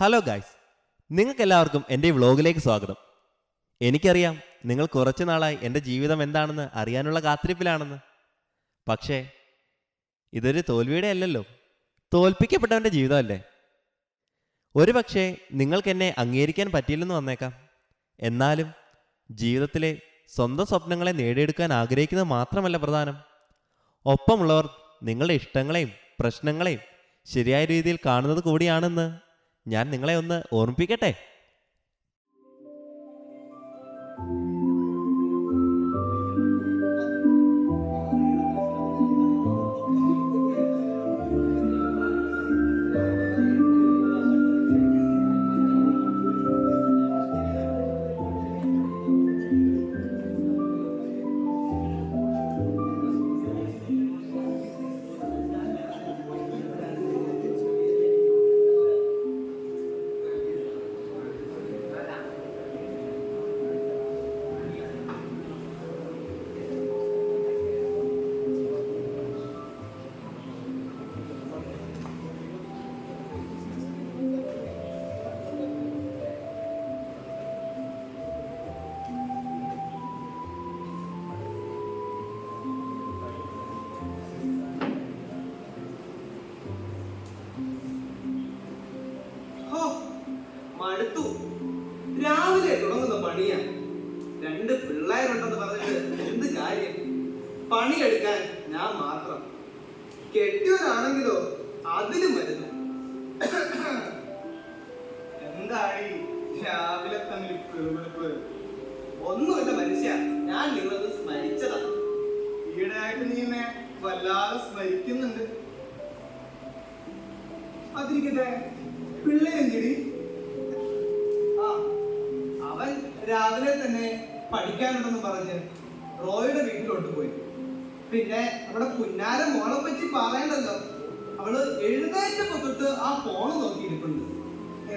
Hello guys, നിങ്ങൾക്കെല്ലാവർക്കും എൻ്റെ ഈ വ്ളോഗിലേക്ക് സ്വാഗതം. എനിക്കറിയാം നിങ്ങൾ കുറച്ച് നാളായി എൻ്റെ ജീവിതം എന്താണെന്ന് അറിയാനുള്ള കാത്തിരിപ്പിലാണെന്ന്. പക്ഷേ ഇതൊരു തോൽവിയുടെ അല്ലല്ലോ, തോൽപ്പിക്കപ്പെട്ടവൻ്റെ ജീവിതമല്ലേ. ഒരു പക്ഷേ നിങ്ങൾക്കെന്നെ അംഗീകരിക്കാൻ പറ്റിയില്ലെന്ന് വന്നേക്കാം. എന്നാലും ജീവിതത്തിലെ സ്വന്തം സ്വപ്നങ്ങളെ നേടിയെടുക്കാൻ ആഗ്രഹിക്കുന്നത് മാത്രമല്ല പ്രധാനം, ഒപ്പമുള്ളവർ നിങ്ങളുടെ ഇഷ്ടങ്ങളെയും പ്രശ്നങ്ങളെയും ശരിയായ രീതിയിൽ കാണുന്നത് കൂടിയാണെന്ന് ഞാൻ നിങ്ങളെ ഒന്ന് ഓർമ്മിപ്പിക്കട്ടെ. മടുത്തു. രാവിലെ തുടങ്ങുന്ന പണിയാ. രണ്ട് പിള്ളേരുണ്ടെന്ന് പറഞ്ഞിട്ട് എന്ത് കാര്യം? പണിയെടുക്കാൻ ഞാൻ മാത്രം. കെട്ടിയവനാണെങ്കിലോ അതിലും വരുന്നു. എന്തായി രാവിലെ തമ്മിൽ പെറുപെടുപ്പ്? ഒന്നുമില്ല മനുഷ്യ, ഞാൻ നിങ്ങളത് സ്മരിച്ചതാ. ഈയിടെയായിട്ട് നീ എന്നെ വല്ലാതെ സ്മരിക്കുന്നുണ്ട്. അതിരിക്കട്ടെ, പിള്ളേരെങ്കിടി? അവൻ രാവിലെ തന്നെ പഠിക്കാനുണ്ടെന്ന് പറഞ്ഞ് റോയുടെ വീട്ടിലോട്ട് പോയി. പിന്നെ അവിടെ പുന്നാര മോളെ പറ്റി പറയണ്ടല്ലോ, അവള് എഴുന്നേറ്റപ്പോ തൊട്ട് ആ ഫോണ് നോക്കിയിരിക്കുന്നു.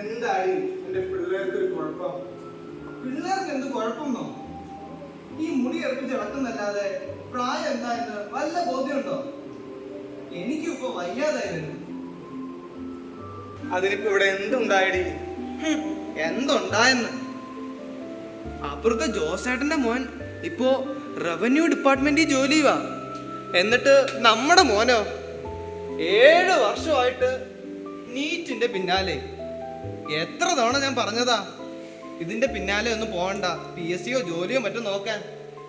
എന്തായി എന്റെ പിള്ളേർക്ക് ഒരു കുഴപ്പം? പിള്ളേർക്ക് എന്ത് കുഴപ്പമെന്നോ? ഈ മുടി ഇറപ്പിച്ച് ഇളക്കുന്നല്ലാതെ പ്രായം എന്താ എന്ന് വല്ല ബോധ്യമുണ്ടോ? എനിക്കിപ്പോ വയ്യാതായി വരുന്നു. അതിനിപ്പോ ഇവിടെ എന്തുണ്ടായടി? എന്തുണ്ടായെന്ന്? അപ്പുറത്തെ ജോസേട്ടന്റെ മോൻ ഇപ്പോ റവന്യൂ ഡിപ്പാർട്ട്മെന്റിൽ ജോലി ചെയ്യുക. എന്നിട്ട് നമ്മുടെ മോനോ 7 വർഷമായിട്ട് നീറ്റിന്റെ പിന്നാലെ. എത്ര തവണ ഞാൻ പറഞ്ഞതാ ഇതിന്റെ പിന്നാലെ ഒന്നും പോകണ്ട, PSCയോ ജോലിയോ മറ്റോ നോക്കാൻ.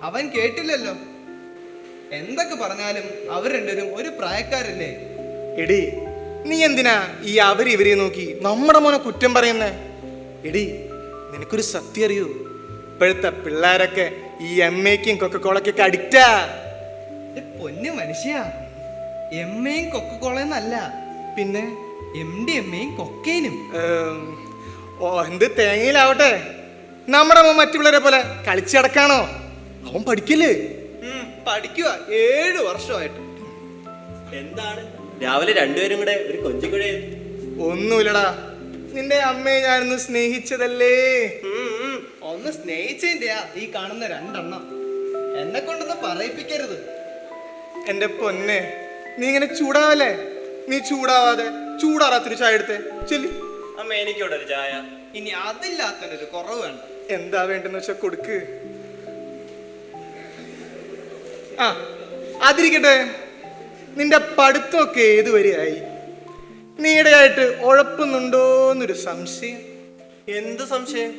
അവൻ കേട്ടില്ലല്ലോ. എന്തൊക്കെ പറഞ്ഞാലും അവർ രണ്ടുപേരും ഒരു പ്രായക്കാരല്ലേ. എടി, നീ എന്തിനാ ഈ അവര് ഇവരെ നോക്കി നമ്മുടെ മോനെ കുറ്റം പറയുന്നേ? എടി, നിനക്കൊരു സത്യം അറിയൂ? ഇപ്പോഴത്തെ പിള്ളേരൊക്കെ ഈ MAക്കും കൊക്കക്കോളക്കൊക്കെ അഡിക്റ്റാ. പൊന്നു മനുഷ്യ, MAയും കൊക്കക്കോളയെന്നല്ല, പിന്നെ MDMAയും കൊക്കൈനും. എന്ത് തേങ്ങയിലാവട്ടെ, നമ്മുടെ മോൻ മറ്റു പിള്ളേരെ പോലെ കളിച്ചടക്കാണോ? അവൻ പഠിക്കില്ലേ? പഠിക്കുക 7 വർഷമായിട്ട്. എന്താണ് രാവിലെ രണ്ടുപേരും കൂടെ ഒരു കൊഞ്ചിക്കുഴ? ഒന്നുമില്ലടാ, നിന്റെ അമ്മയെ ഞാനൊന്ന് സ്നേഹിച്ചതല്ലേ. ഒന്ന് സ്നേഹിച്ചതിന്റെയാ ഈ കാണുന്ന 2 എണ്ണം. എന്നെ കൊണ്ടൊന്നും പറയിപ്പിക്കരുത്. എന്റെ പൊന്നെ, നീ ഇങ്ങനെ ചൂടാവല്ലേ? നീ ചൂടാവാതെ ചൂടാറാത്തൊരു ചായ എടുത്തേ ചെല്ലി. അമ്മ, എനിക്കോടെ ഒരു ചായ. ഇനി അതില്ലാത്തൊരു കുറവ് വേണ്ട. എന്താ വേണ്ടെന്ന് വെച്ചാ കൊടുക്ക്. ആ, അതിരിക്കട്ടെ, നിന്റെ പഠിത്തമൊക്കെ ഏതുവരെയായി? നീടെയായിട്ട് ഉഴപ്പുന്നുണ്ടോന്നൊരു സംശയം. എന്ത് സംശയം?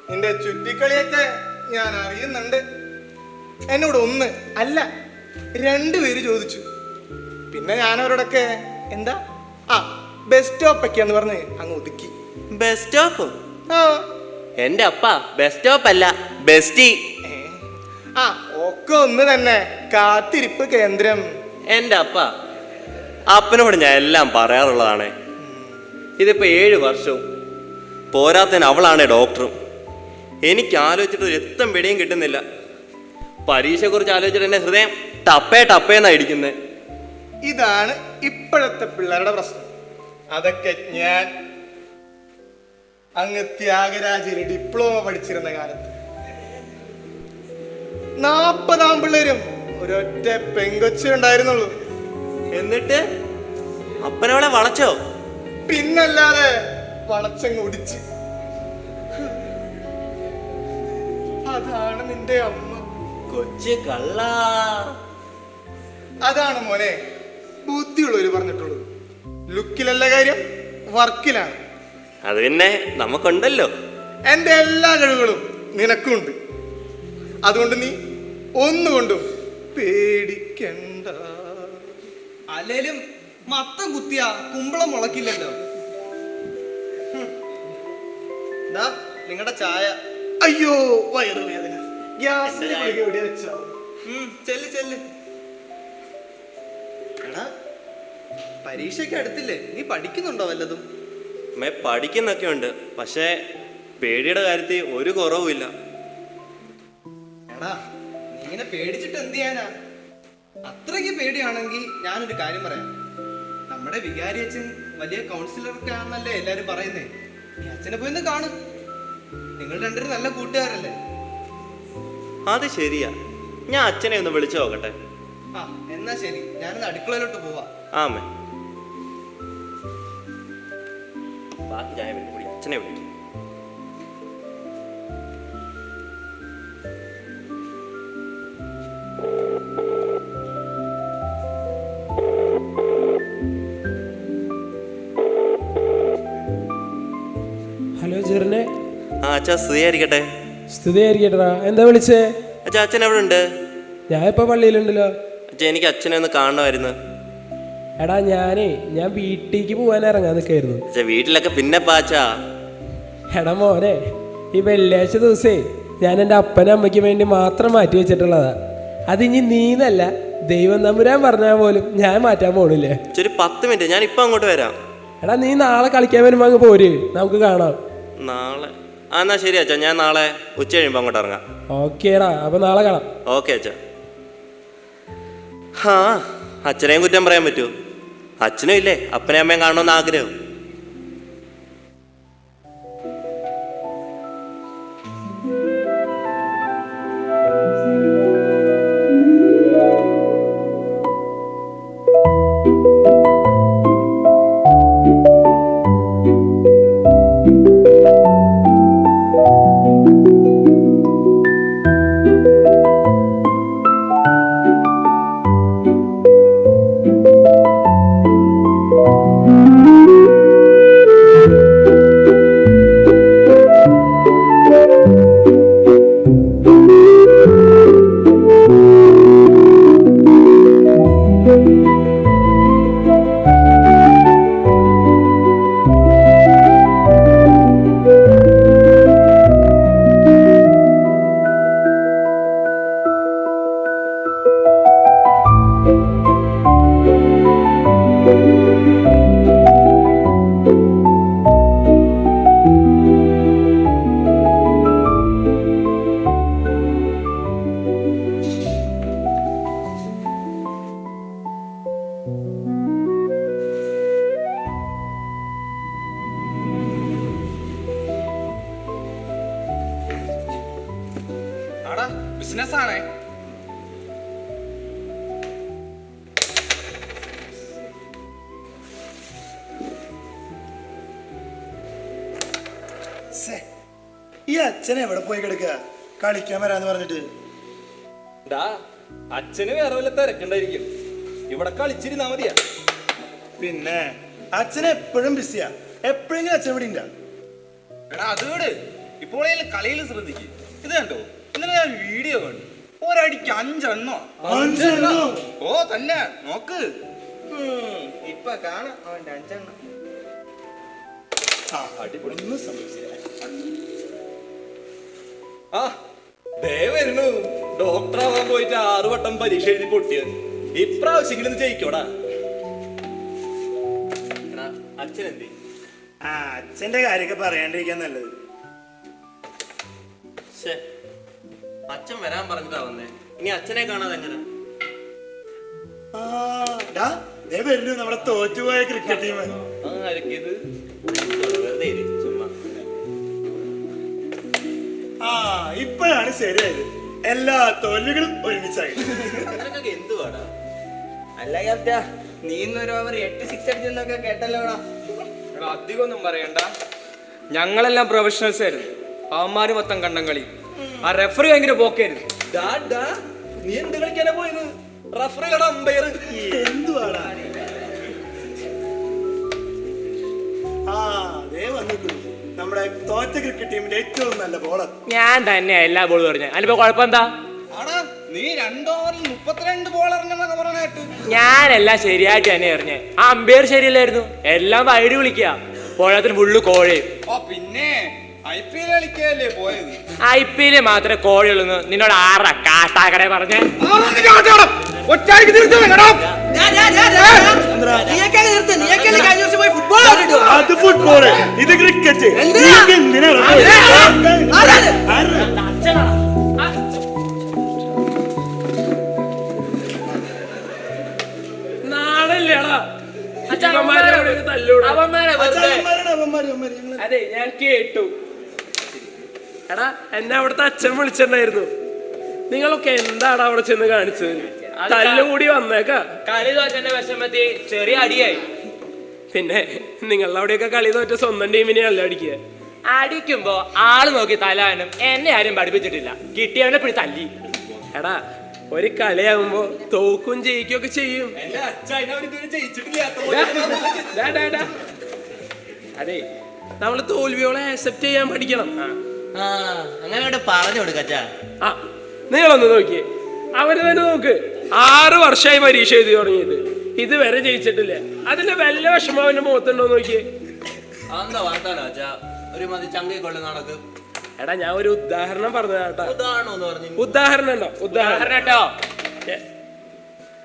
നിന്റെ ചുറ്റിക്കളിയൊക്കെ ഞാൻ അറിയുന്നുണ്ട്. എന്നോട് 1 അല്ല 2 പേര് ചോദിച്ചു. പിന്നെ ഞാൻ അവരോടൊക്കെ എന്താ ബസ് സ്റ്റോപ്പൊക്കെയാന്ന് പറഞ്ഞ് അങ്ങ് ഒതുക്കി. Bus stop? ആ, എന്റെ അപ്പ ബസ് സ്റ്റോപ്പ് അല്ല, ബെസ്റ്റി. ഒക്കെ ഒന്ന് തന്നെ, കാത്തിരിപ്പ് കേന്ദ്രം. എന്റെ അപ്പനോട് ഞാൻ എല്ലാം പറയാറുള്ളതാണ്. ഇതിപ്പോ 7 വർഷവും പോരാത്തതിന് അവളാണ് ഡോക്ടറും. എനിക്ക് ആലോചിച്ചിട്ട് ഒരു എത്തും പിടിയും കിട്ടുന്നില്ല. പരീക്ഷയെ കുറിച്ച് ആലോചിച്ചിട്ട് എന്റെ ഹൃദയം ടപ്പേന്നാ ഇരിക്കുന്നത്. ഇതാണ് ഇപ്പോഴത്തെ പിള്ളേരുടെ പ്രശ്നം. അതൊക്കെ ഞാൻ അങ്ങ് ത്യാഗരാജയിൽ ഡിപ്ലോമ പഠിച്ചിരുന്ന കാലത്ത് 40 ആൺപിള്ളേരും ഒരൊറ്റ പെങ്കൊച്ചേ ഉണ്ടായിരുന്നുള്ളൂ. എന്നിട്ട് അപ്പനവളെ വളച്ചോ? പിന്നല്ലാതെ വളച്ചങ്ങ് ഒടിച്ച്. അതാണ് നിന്റെ അമ്മ. കൊച്ചു കള്ള. അതാണ് മോനെ ബുദ്ധിയുള്ളവര് പറഞ്ഞിട്ടുള്ളത്. ലുക്കിലല്ല കാര്യം, വർക്കിലാണ്. അത് പിന്നെ നമുക്കുണ്ടല്ലോ. എന്റെ എല്ലാ കഴിവുകളും നിനക്കുണ്ട്. അതുകൊണ്ട് നീ ഒന്നുകൊണ്ടും പേടിക്കണ്ട. അല്ലേലും മത്തം കുത്തിയ കുമ്പളം മുളക്കില്ലല്ലോ. നിങ്ങളുടെ ചായ. അയ്യോ വയറുവേദന. ഗ്യാസിന്റെ ഗുളിക എവിടെയാ വെച്ചോ? ചെല്ല് ചെല്ല്. എടാ പരീക്ഷയ്ക്ക് അടുത്തില്ലേ, നീ പഠിക്കുന്നുണ്ടോ വല്ലതും? പഠിക്കുന്നൊക്കെ ഉണ്ട്, പക്ഷേ പേടിയുടെ കാര്യത്തിൽ ഒരു കുറവുമില്ല. എടാ നീ ഇങ്ങനെ പേടിച്ചിട്ട് എന്ത് ചെയ്യാനാ? അത്രയ്ക്ക് പേടിയാണെങ്കിൽ ഞാനൊരു കാര്യം പറയാം. നമ്മുടെ വികാരി അച്ഛൻ വലിയ കൗൺസിലറൊക്കെ ആണെന്നല്ലേ എല്ലാരും പറയുന്നേ. നീ അച്ഛനെ പോയി ഒന്ന് കാണും. നിങ്ങൾ രണ്ടുപേരും നല്ല കൂട്ടുകാരല്ലേ? അത് ശരിയാ, ഞാൻ അച്ഛനെ ഒന്ന് വിളിച്ചു നോക്കട്ടെ. ആ എന്നാ ശരി, ഞാനൊന്ന് അടുക്കളയിലോട്ട് പോവാ. ആമേ ബാക്കി ചായ പിന്നെ കൂടി അച്ഛനെ വിളിക്കും. ഹലോ ചെറുനെ. ആ അച്ഛാ സ്തുതിയായിരിക്കട്ടെ. സ്തുതിയായിരിക്കട്ടാ. എന്താ വിളിച്ചേ? അച്ഛാ അച്ഛൻ എവിടെ ഉണ്ട്? ഞാൻ ഇപ്പൊ പള്ളിയിലുണ്ടല്ലോ. അച്ഛാ എനിക്ക് അച്ഛനെ ഒന്ന് കാണണമായിരുന്നു. എടാ ഞാൻ വീട്ടിലേക്ക് പോവാൻ ഇറങ്ങാൻ നിൽക്കായിരുന്നു. അച്ഛാ വീട്ടിലൊക്കെ പിന്നെ പാച്ചാ. എടാ മോനെ, ഈ വെള്ളിയാഴ്ച ദിവസേ ഞാൻ എൻ്റെ അപ്പനും അമ്മയ്ക്ക് വേണ്ടി മാത്രം മാറ്റി വെച്ചിട്ടുള്ളതാ. അതിനി നീന്നല്ല, ദൈവം തമ്പുരാൻ പറഞ്ഞാൽ പോലും ഞാൻ മാറ്റാൻ പോണില്ലേ. ഒരു 10 മിനിറ്റ്, ഞാൻ ഇപ്പം അങ്ങോട്ട് വരാം. എടാ നീ നാളെ കളിക്കാൻ വരുമ്പോൾ അങ്ങ് പോര്, നമുക്ക് കാണാം. നാളെ? ആ എന്നാ ശരി അച്ഛാ, ഞാൻ നാളെ ഉച്ച കഴിയുമ്പോൾ അങ്ങോട്ട് ഇറങ്ങാം. ഓക്കേടാ, അപ്പൊ നാളെ കാണാം. ഓക്കെ അച്ഛാ. ആ അച്ഛനെയും കുറ്റം പറയാൻ പറ്റുമോ? അച്ഛനും ഇല്ലേ അപ്പനെ അമ്മയും കാണണമെന്ന് ആഗ്രഹം. ബിസിനസ് ആണേ. ഈ അച്ഛൻ എവിടെ പോയി കിടക്കുക? കളിക്കാൻ വരാന്ന് പറഞ്ഞിട്ട്. അച്ഛന് വേറെ വല്ല തിരക്കുണ്ടായിരിക്കും, ഇവിടെ കളിച്ചിരുന്നാ മതിയാ. പിന്നെ അച്ഛൻ എപ്പോഴും ബിസിയാ. എപ്പോഴെങ്കിലും അച്ഛൻ ഇവിടെ ഉണ്ടാ? എടാ അത് വീട് ഇപ്പോൾ കളിയിൽ ശ്രദ്ധിക്കും. ഇത് കണ്ടോ, ഇന്നലെ ഞാൻ വീഡിയോ കണ്ടു. ഒരടിക്ക് 5 എണ്ണോ. ഓ തന്നെ നോക്ക്. ഇപ്പൊ കാണാം അവന്റെ 5 എണ്ണം. അടിപൊളി. ഒന്നും സംഭവിച്ചില്ല. ആ ദേ വരുന്നു. ഡോക്ടറാവാൻ പോയിട്ട് 6 വട്ടം പരീക്ഷ എഴുതി പൊട്ടിയത്. ഇപ്രാവശ്യമെങ്കിലും ജയിക്കോടാ. അച്ഛൻ എന്തി? അച്ഛന്റെ കാര്യമൊക്കെ പറയാണ്ടിരിക്കാൻ നല്ലത്. അച്ഛൻ വരാൻ പറഞ്ഞിട്ടാ വന്നേ, ഇനി അച്ഛനെ കാണാതെ എങ്ങനെ? വരുന്നു നമ്മുടെ തോറ്റുപോയ ക്രിക്കറ്റ് ടീം. ആരൊക്കെയത്? വെറുതെ ചുമ്മാ. ഇപ്പോഴാണ് ശരിയായത്. എല്ലാ തോൽവികളും ഒരുമിച്ചായി. എന്തുവാടാ? അല്ല ക്യാപ്റ്റാ, നീ ഇന്നൊരു ഓവർ 8 6 അടിച്ചെന്നൊക്കെ കേട്ടല്ലോടാ. അധികം ഒന്നും പറയണ്ട. ഞങ്ങളെല്ലാം പ്രൊഫഷണൽസ് ആയിരുന്നു. അവന്മാര് മൊത്തം കണ്ടം കളി. ആ റെഫറി ഭയങ്കര പോക്കായിരുന്നു. നീ എന്ത് കളിക്കാനാ പോയത്? റഫറിയുടെ അമ്പയർ എന്തുവാടാ? ആ ദേ വന്നിട്ടു നമ്മുടെ തോറ്റ ക്രിക്കറ്റ് ടീമിന്റെ ഏറ്റവും നല്ല ബോളർ. ഞാൻ തന്നെ എല്ലാ ബോളും പറഞ്ഞ അതിപ്പോ കുഴപ്പം എന്താ? ആടാ നീ 2 ഓവറിൽ 32 ബോൾ എറിഞ്ഞെന്നൊക്കെ പറഞ്ഞിട്ട്. ഞാനെല്ലാം ശരിയായിട്ട് തന്നെ എറിഞ്ഞേ. ആ അമ്പയർ ശരിയല്ലായിരുന്നു. എല്ലാം വൈഡ് വിളിക്കുക. പോഴത്തിന് ഫുള്ള് കോഴി. ഓ പിന്നെ IPL കളിക്കല്ലേ പോയത്? IPL മാത്രമേ കോഴിയുള്ളൂ. നിന്നോട് ആറാ കാട്ടാക്കടെ പറഞ്ഞേ? അത് ഫുട്ബോള്, ഇത് ക്രിക്കറ്റ്. നാളല്ലേടാ അതെ ഞാൻ കേട്ടു. എടാ എന്നെ അവിടുത്തെ അച്ഛൻ വിളിച്ചിട്ടുണ്ടായിരുന്നു. നിങ്ങളൊക്കെ എന്താണ് അവിടെ ചെന്ന് കാണിച്ചത്? തല്ലുകൂടി വന്നേക്കാ. കളി തോറ്റന്റെ വിഷമത്തി ചെറിയ അടിയായി. പിന്നെ നിങ്ങളുടെ അവിടെയൊക്കെ കളി തോറ്റ സ്വന്തം ടീമിനെയല്ല അടിക്കുക. അടിക്കുമ്പോ ആള് നോക്കി തലാനും എന്നെ ആരും പഠിപ്പിച്ചിട്ടില്ല. കിട്ടിയവനെ പിടി തല്ലി. എടാ ഒരു കളിയാകുമ്പോ തോക്കും ജയിക്കും ഒക്കെ ചെയ്യും. അതെ നമ്മള് തോൽവിയോളെ ആക്സെപ്റ്റ് ചെയ്യാൻ പഠിക്കണം. അങ്ങനെ പറഞ്ഞു കൊടുക്കച്ചാ. ആ നിങ്ങളൊന്ന് നോക്കിയേ, അവര് തന്നെ നോക്ക്. 6 വർഷമായി പരീക്ഷ എഴുതി തുടങ്ങിയത്, ഇതുവരെ ജയിച്ചിട്ടില്ല. അതിന്റെ വല്ല വിഷമം അവന്റെ മുഖത്തുണ്ടോ നോക്കിയേ. എടാ ഞാൻ ഒരു ഉദാഹരണം പറഞ്ഞതാട്ടാ. ഉദാഹരണം ഉണ്ടോ? ഉദാഹരണം കേട്ടോ.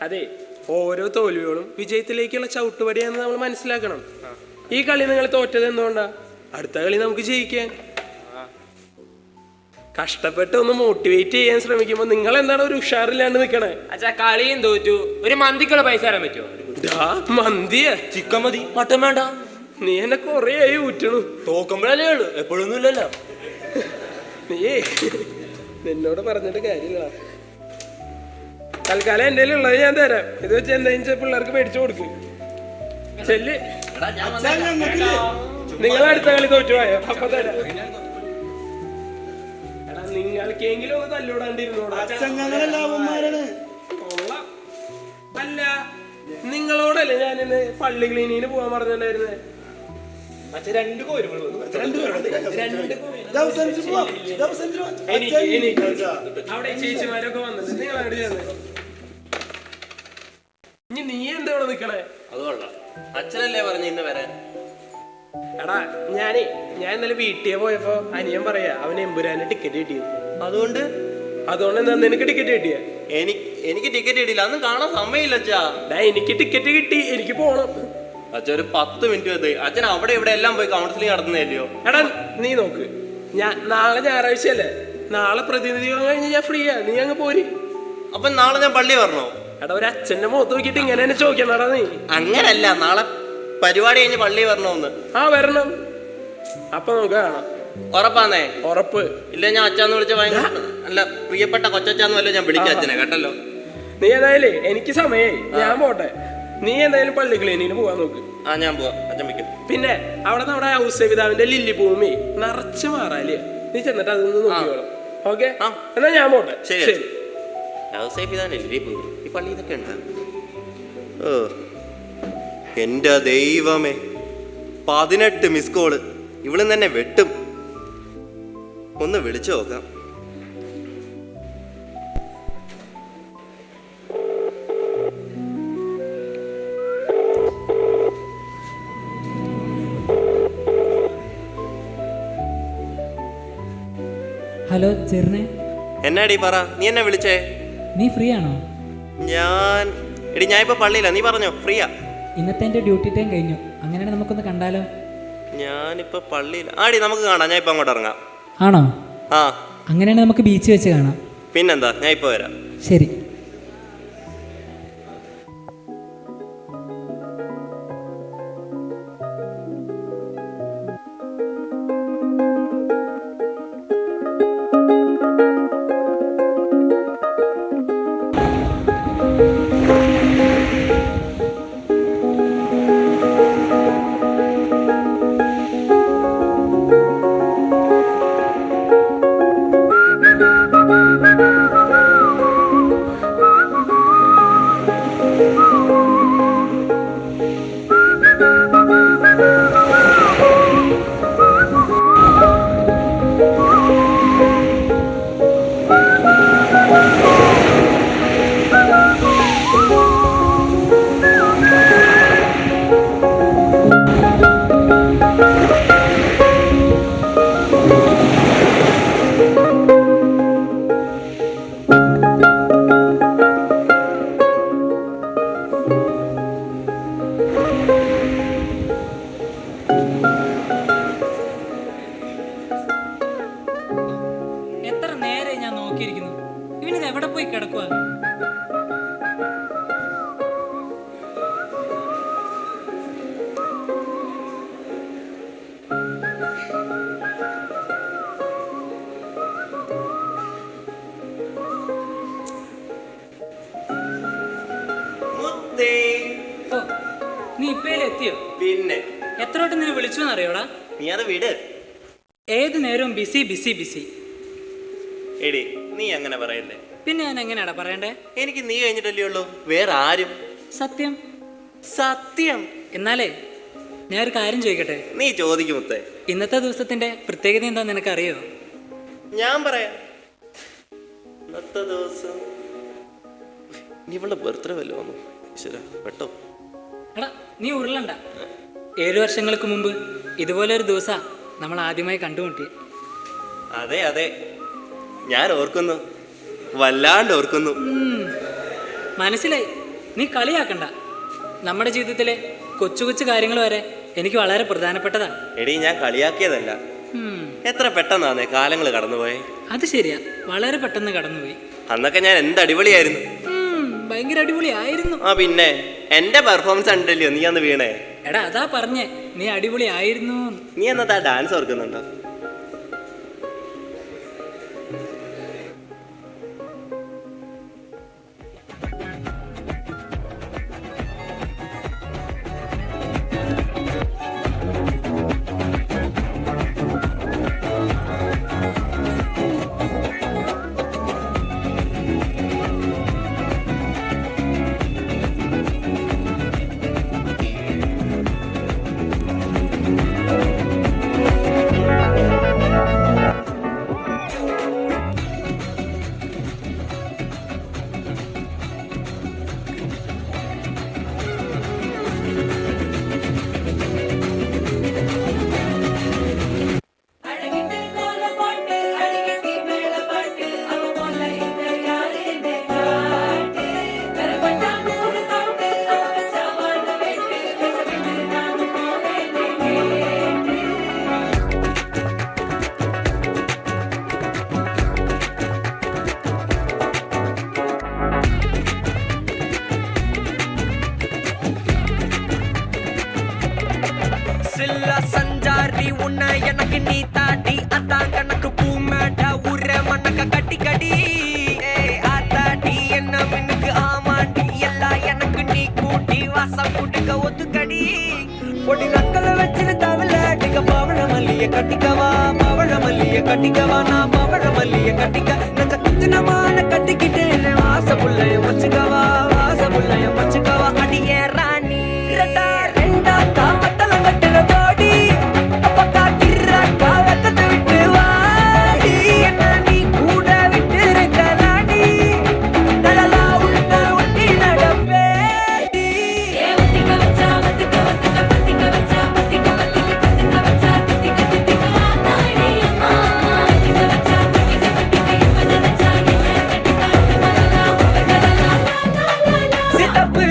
അതെ ഓരോ തോൽവികളും വിജയത്തിലേക്കുള്ള ചവിട്ടുപടിയാന്ന് നമ്മൾ മനസ്സിലാക്കണം. ഈ കളി നിങ്ങൾ തോറ്റത് എന്തുകൊണ്ടാ? അടുത്ത കളി നമുക്ക് ജയിക്കാൻ. കഷ്ടപ്പെട്ട് ഒന്ന് മോട്ടിവേറ്റ് ചെയ്യാൻ ശ്രമിക്കുമ്പോ നിങ്ങൾ എന്താണ് ഒരു ഉഷാറില്ലാണ്ട് നിക്കണേ? അച്ഛാ കളിയും തോറ്റു, ഒരു മന്തിക്കുള്ള പൈസ തരാൻ പറ്റുമോ? മന്തിയാ? ചിക്കൻ മതി, മട്ടൻ വേണ്ട. നീ എന്നെ കൊറേ ആയി ഊറ്റണു. തോക്കുമ്പോഴല്ലേ ഉള്ളു, എപ്പോഴൊന്നും ഇല്ലല്ലോ. നീ നിന്നോട് പറഞ്ഞിട്ട് കാര്യമില്ല. തൽക്കാലം എന്റെ ഉള്ളത് ഞാൻ തരാം. ഇത് വെച്ച് എന്താ പിള്ളേർക്ക് മേടിച്ചു കൊടുക്കും. ചെല്ല്. നിങ്ങൾ അടുത്ത കളി തോറ്റുപോയോ? അപ്പൊ തരാം. എടാ നിങ്ങൾക്കെങ്കിലും ഒന്ന് തല്ലൂടാണ്ടിരുന്നോടാ. അല്ല നിങ്ങളോടല്ലേ ഞാനിന്ന് പള്ളി ക്ലീനിങ്ങിന് പോവാൻ പറഞ്ഞിട്ടുണ്ടായിരുന്നേ. അച്ഛൻ 2 കോരുകൾ അവിടെ ചേച്ചിമാരൊക്കെ വന്നിട്ട് നിങ്ങൾ അങ്ങോട്ട് ചെന്ന്. ഇനി നീ എന്താ ഇവിടെ നിക്കണേ? അതുകൊള്ള അച്ഛനല്ലേ പറഞ്ഞു ഇന്ന് വരാൻ. എടാ ഞാൻ ഇന്നലെ വീട്ടിൽ പോയപ്പോ അനിയൻ പറയാ അവന് എമ്പുരാന് ടിക്കറ്റ് കിട്ടിയത്. അതുകൊണ്ട് എന്താ നിനക്ക് ടിക്കറ്റ് കിട്ടിയ? എനിക്ക് ടിക്കറ്റ് കിട്ടിയില്ല, അന്ന് കാണാൻ സമയമില്ല അച്ഛാ. എനിക്ക് ടിക്കറ്റ് കിട്ടി, എനിക്ക് പോണം. അച്ഛൻ ഒരു 10 മിനിറ്റ് വന്ന് അച്ഛൻ അവിടെ ഇവിടെ എല്ലാം പോയി കൗൺസിലിംഗ് നടത്തുന്നില്ലയോ? എടാ നീ നോക്ക്, നാളെ ഞായറാഴ്ചയല്ലേ, നാളെ പ്രതിനിധി കഴിഞ്ഞ് ഞാൻ ഫ്രീയാ, നീ അങ്ങ് പോരി. അപ്പൊ നാളെ ഞാൻ പള്ളി വരണോ? എടാ ഒരു അച്ഛന്റെ മുഖത്ത് നോക്കിട്ട് ഇങ്ങനെ തന്നെ ചോദിക്കണടാ നീ. അങ്ങനല്ല, നാളെ പരിപാടി കഴിഞ്ഞ് പള്ളി വരണോന്ന്. ആ വരണം. അപ്പൊ നമുക്ക് കാണാം. ഉറപ്പാന്നേ? ഉറപ്പ്. ഇല്ല ഞാൻ അച്ഛന്ന് വിളിച്ച ഭയങ്കര അല്ല പ്രിയപ്പെട്ട കൊച്ചാന്ന് വല്ലോ ഞാൻ വിളിക്കാം അച്ഛനെ, കേട്ടല്ലോ. നീ ഏതായാലും എനിക്ക് സമയായി, ഞാൻ പോട്ടെ. നീ എന്തായാലും പള്ളി ക്ലീനിങ്ങിന് പോവാൻ നോക്ക്. ആ ഞാൻ പോവാം, അച്ഛൻ വെക്കും. പിന്നെ അവിടെ നമ്മുടെ ഔസേപിതാവിന്റെ ലില്ലി ഭൂമി നിറച്ച് മാറാലേ, നീ ചെന്നിട്ട് അതൊന്ന് നോക്കിക്കോളാം. ഓക്കെ എന്നാ ഞാൻ പോട്ടെ. ശരി. ഈ പള്ളി ഇതൊക്കെ ഉണ്ട്. ഓ എന്റെ ദൈവമേ, 18 മിസ് കോള്. ഇവള് തന്നെ വെട്ടും. ഒന്ന് വിളിച്ചു നോക്കാം. ഹലോ ചെറുനെ. എന്നാടി പറ, നീ എന്നെ വിളിച്ചേ? നീ ഫ്രീ ആണോ? ഞാൻ ഇപ്പൊ പള്ളിയില്ല. നീ പറഞ്ഞോ ഫ്രീയാ. ഇന്നത്തെ എൻ്റെ ഡ്യൂട്ടി ടൈം കഴിഞ്ഞു, അങ്ങനെയാണെങ്കിൽ നമുക്കൊന്ന് കണ്ടാലോ? ഞാനിപ്പോ പള്ളിയില്ല. ആടി നമുക്ക് കാണാം, ഞാൻ ഇപ്പൊ അങ്ങോട്ട് ഇറങ്ങാം. ആണോ? ആ അങ്ങനെയാണെങ്കിൽ നമുക്ക് ബീച്ച് വെച്ച് കാണാം. പിന്നെന്താ, ഞാൻ ഇപ്പൊ വരാം. ശരി. നോക്കിയിരിക്കുന്നു. ഇവനിത് എവിടെ പോയി കിടക്കുക? ഓ, നീ ഇപ്പേലും എത്തിയോ? പിന്നെ എത്ര വട്ടം നിന്നെ വിളിച്ചു എന്നറിയോടാ? നീ അത് വിട്. ഏത് നേരവും ബിസി ബിസി ബിസി. എടി നീ അങ്ങനെ പറയല്ലേ. പിന്നെ ഞാൻ എങ്ങനെയാടാ പറയണ്ടേ? എനിക്ക് നീ കഴിഞ്ഞിട്ടല്ലേ ഉള്ളൂ, വേറെ ആരും. സത്യം. സത്യം. എന്നാലേ ഞാനൊരു കാര്യം ചോദിക്കട്ടെ? നീ ചോദിക്കും മുത്തേ. ഇന്നത്തെ ദിവസത്തിന്റെ പ്രത്യേകത എന്താ നിനക്കറിയോ? ഞാൻ പറയാം. ഇന്നത്തെ ദിവസം ഇവളുടെ ബർത്ത്ഡേ വല്ലോ വന്നു. ഈശ്വരാ, പെട്ടോ. എടാ നീ ഉരുളണ്ട. 7 വർഷങ്ങൾക്ക് മുമ്പ് ഇതുപോലെ ഒരു ദിവസാ നമ്മൾ ആദ്യമായി കണ്ടുമുട്ടിയത്. അതെ അതെ, ഞാൻ ഓർക്കുന്നു, വല്ലാണ്ട് ഓർക്കുന്നു. മനസ്സിലായി. നീ കളിയാക്കണ്ട. നമ്മുടെ ജീവിതത്തിലെ കൊച്ചു കൊച്ചു കാര്യങ്ങൾ വരെ എനിക്ക് വളരെ പ്രധാനപ്പെട്ടതാ. എടി ഞാൻ കളിയാക്കിയതല്ല. എത്ര പെട്ടെന്നാന്നേ കാലങ്ങൾ കടന്നുപോയെ. അത് ശരിയാ, വളരെ പെട്ടെന്ന് കടന്നുപോയി. അന്നൊക്കെ ഞാൻ എന്ത് അടിപൊളിയായിരുന്നു. ഭയങ്കര അടിപൊളിയായിരുന്നു. ആ പിന്നെ എന്റെ പെർഫോമൻസ് ഉണ്ടല്ലോ നീ അന്ന് വീണേ. എടാ അതാ പറഞ്ഞേ, നീ അടിപൊളിയായിരുന്നു. നീ എന്നതാ ഡാൻസ് ഓർക്കുന്നുണ്ടോ? சஞ்சாரி உன்னை எனக்கு நீ தாட்டி அதான் கணக்கு பூமேட உர மணக்க கட்டி கடி ஆத்தாடி என்ன மின்னுக்கு ஆமாண்டி எல்லாம் எனக்கு நீ கூட்டி வாசம் கூட்டுக்க ஒத்துக்கடி பொடி நக்கலை வச்சிரு தவில அடிக்க பவழ மல்லிய கட்டிக்கவா பவழ மல்லிய கட்டிக்கவா நான் பவழ மல்லிய கட்டிக்க நெஞ்ச குச்சினமான கட்டிக்கிட்டேன் வாச புள்ளைய வச்சுக்கவா வாச புள்ளைய வச்சுக்கவா அடியே ராணி ரெண்டா ரெண்டா காமத்தல கட்டுற ஜோடி அப்பக்கா கிர்ராக்கா வெத்தத்தை விட்டு வாடி என்ன நீ கூட விட்டு இருக்கலாடி நலலா உள்ள ஒட்டி நடப்பேடி ஒத்திக்க வச்சா ஒத்திக்க ஒத்திக்க பத்திக்க வச்சா பத்திக்க வத்திக்க பத்திக்க வச்சா தித்திக்க தித்திக்க ஆத்தாடி அம்மா ஒத்திக்க வச்சா தித்திக்க பத்திக்க இப்ப நினைச்சா என்ன கட்டிக்காட்டு மலலா சித்தப்பு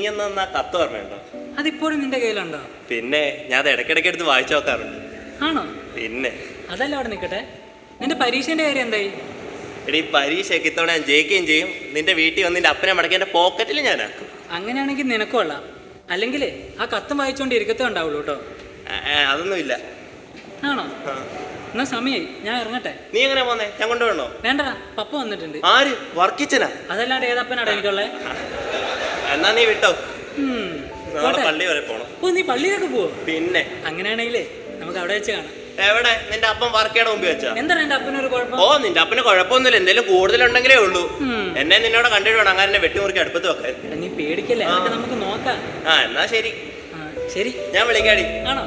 എന്നാ കത്ത് പറഞ്ഞുണ്ടോ? അതിപ്പോഴും നിന്റെ കയ്യിലുണ്ടോ? പിന്നെ ഞാൻ അത് ഇടയ്ക്കിടയ്ക്ക് എടുത്ത് വായിച്ചു നോക്കാറുണ്ട്. ആണോ? പിന്നെ അതല്ല അവിടെ നിൽക്കട്ടെ, നിന്റെ പരീക്ഷേന്റെ കാര്യം എന്തായി? എടീ പരീക്ഷയൊക്കെ ഇത്തവണ ഞാൻ ജയിക്കുകയും ചെയ്യും. നിന്റെ വീട്ടിൽ വന്ന് നിന്റെ അപ്പനെ മടക്കി എൻ്റെ പോക്കറ്റിൽ ഞാനാക്കും. അങ്ങനെയാണെങ്കിൽ നിനക്കും കൊള്ളാം. അല്ലെങ്കിൽ ആ കത്തും വായിച്ചുകൊണ്ട് ഇരിക്കത്തേ ഉണ്ടാവുള്ളൂ കേട്ടോ. അതൊന്നുമില്ല. ആണോ? എന്നാ സമയായി, ഞാൻ ഇറങ്ങട്ടെ. നീ എങ്ങനെ പോന്നേ? ഞാൻ കൊണ്ടുപോകണോ? വേണ്ടടാ, പപ്പ വന്നിട്ടുണ്ട്. ആര്? വർക്കിച്ചനാ? അതല്ലാണ്ട് ഏതപ്പനാടാ എനിക്കുള്ളേ? എന്നാ നീ വിട്ടോ. നാളെ പള്ളി വരെ പോണം. ഓ, നീ പള്ളിയിലേക്ക് പോവോ? പിന്നെ അങ്ങനെയാണെങ്കിലേ നമുക്ക് അവിടെ വെച്ച് കാണാം. എവിടെ? നിന്റെ അപ്പം വർക്കയുടെ മുമ്പ് വെച്ചാ? എന്താണ് എന്റെ അപ്പനൊരു കുഴപ്പം? ഓ, നിന്റെ അപ്പന് കുഴപ്പമൊന്നുമില്ല. എന്തെങ്കിലും കൂടുതലുണ്ടെങ്കിലേ ഉള്ളൂ. എന്നെ നിന്നോട് കണ്ടിട്ട് വേണം അങ്ങനെ വെട്ടിമുറുക്കി അടുപ്പത്ത് വെക്കാൻ. നീ പേടിക്കല്ലേ, അതൊക്കെ നമുക്ക് നോക്കാം. എന്നാ ശരി. ശരി, ഞാൻ വിളിക്കാടി. ആണോ?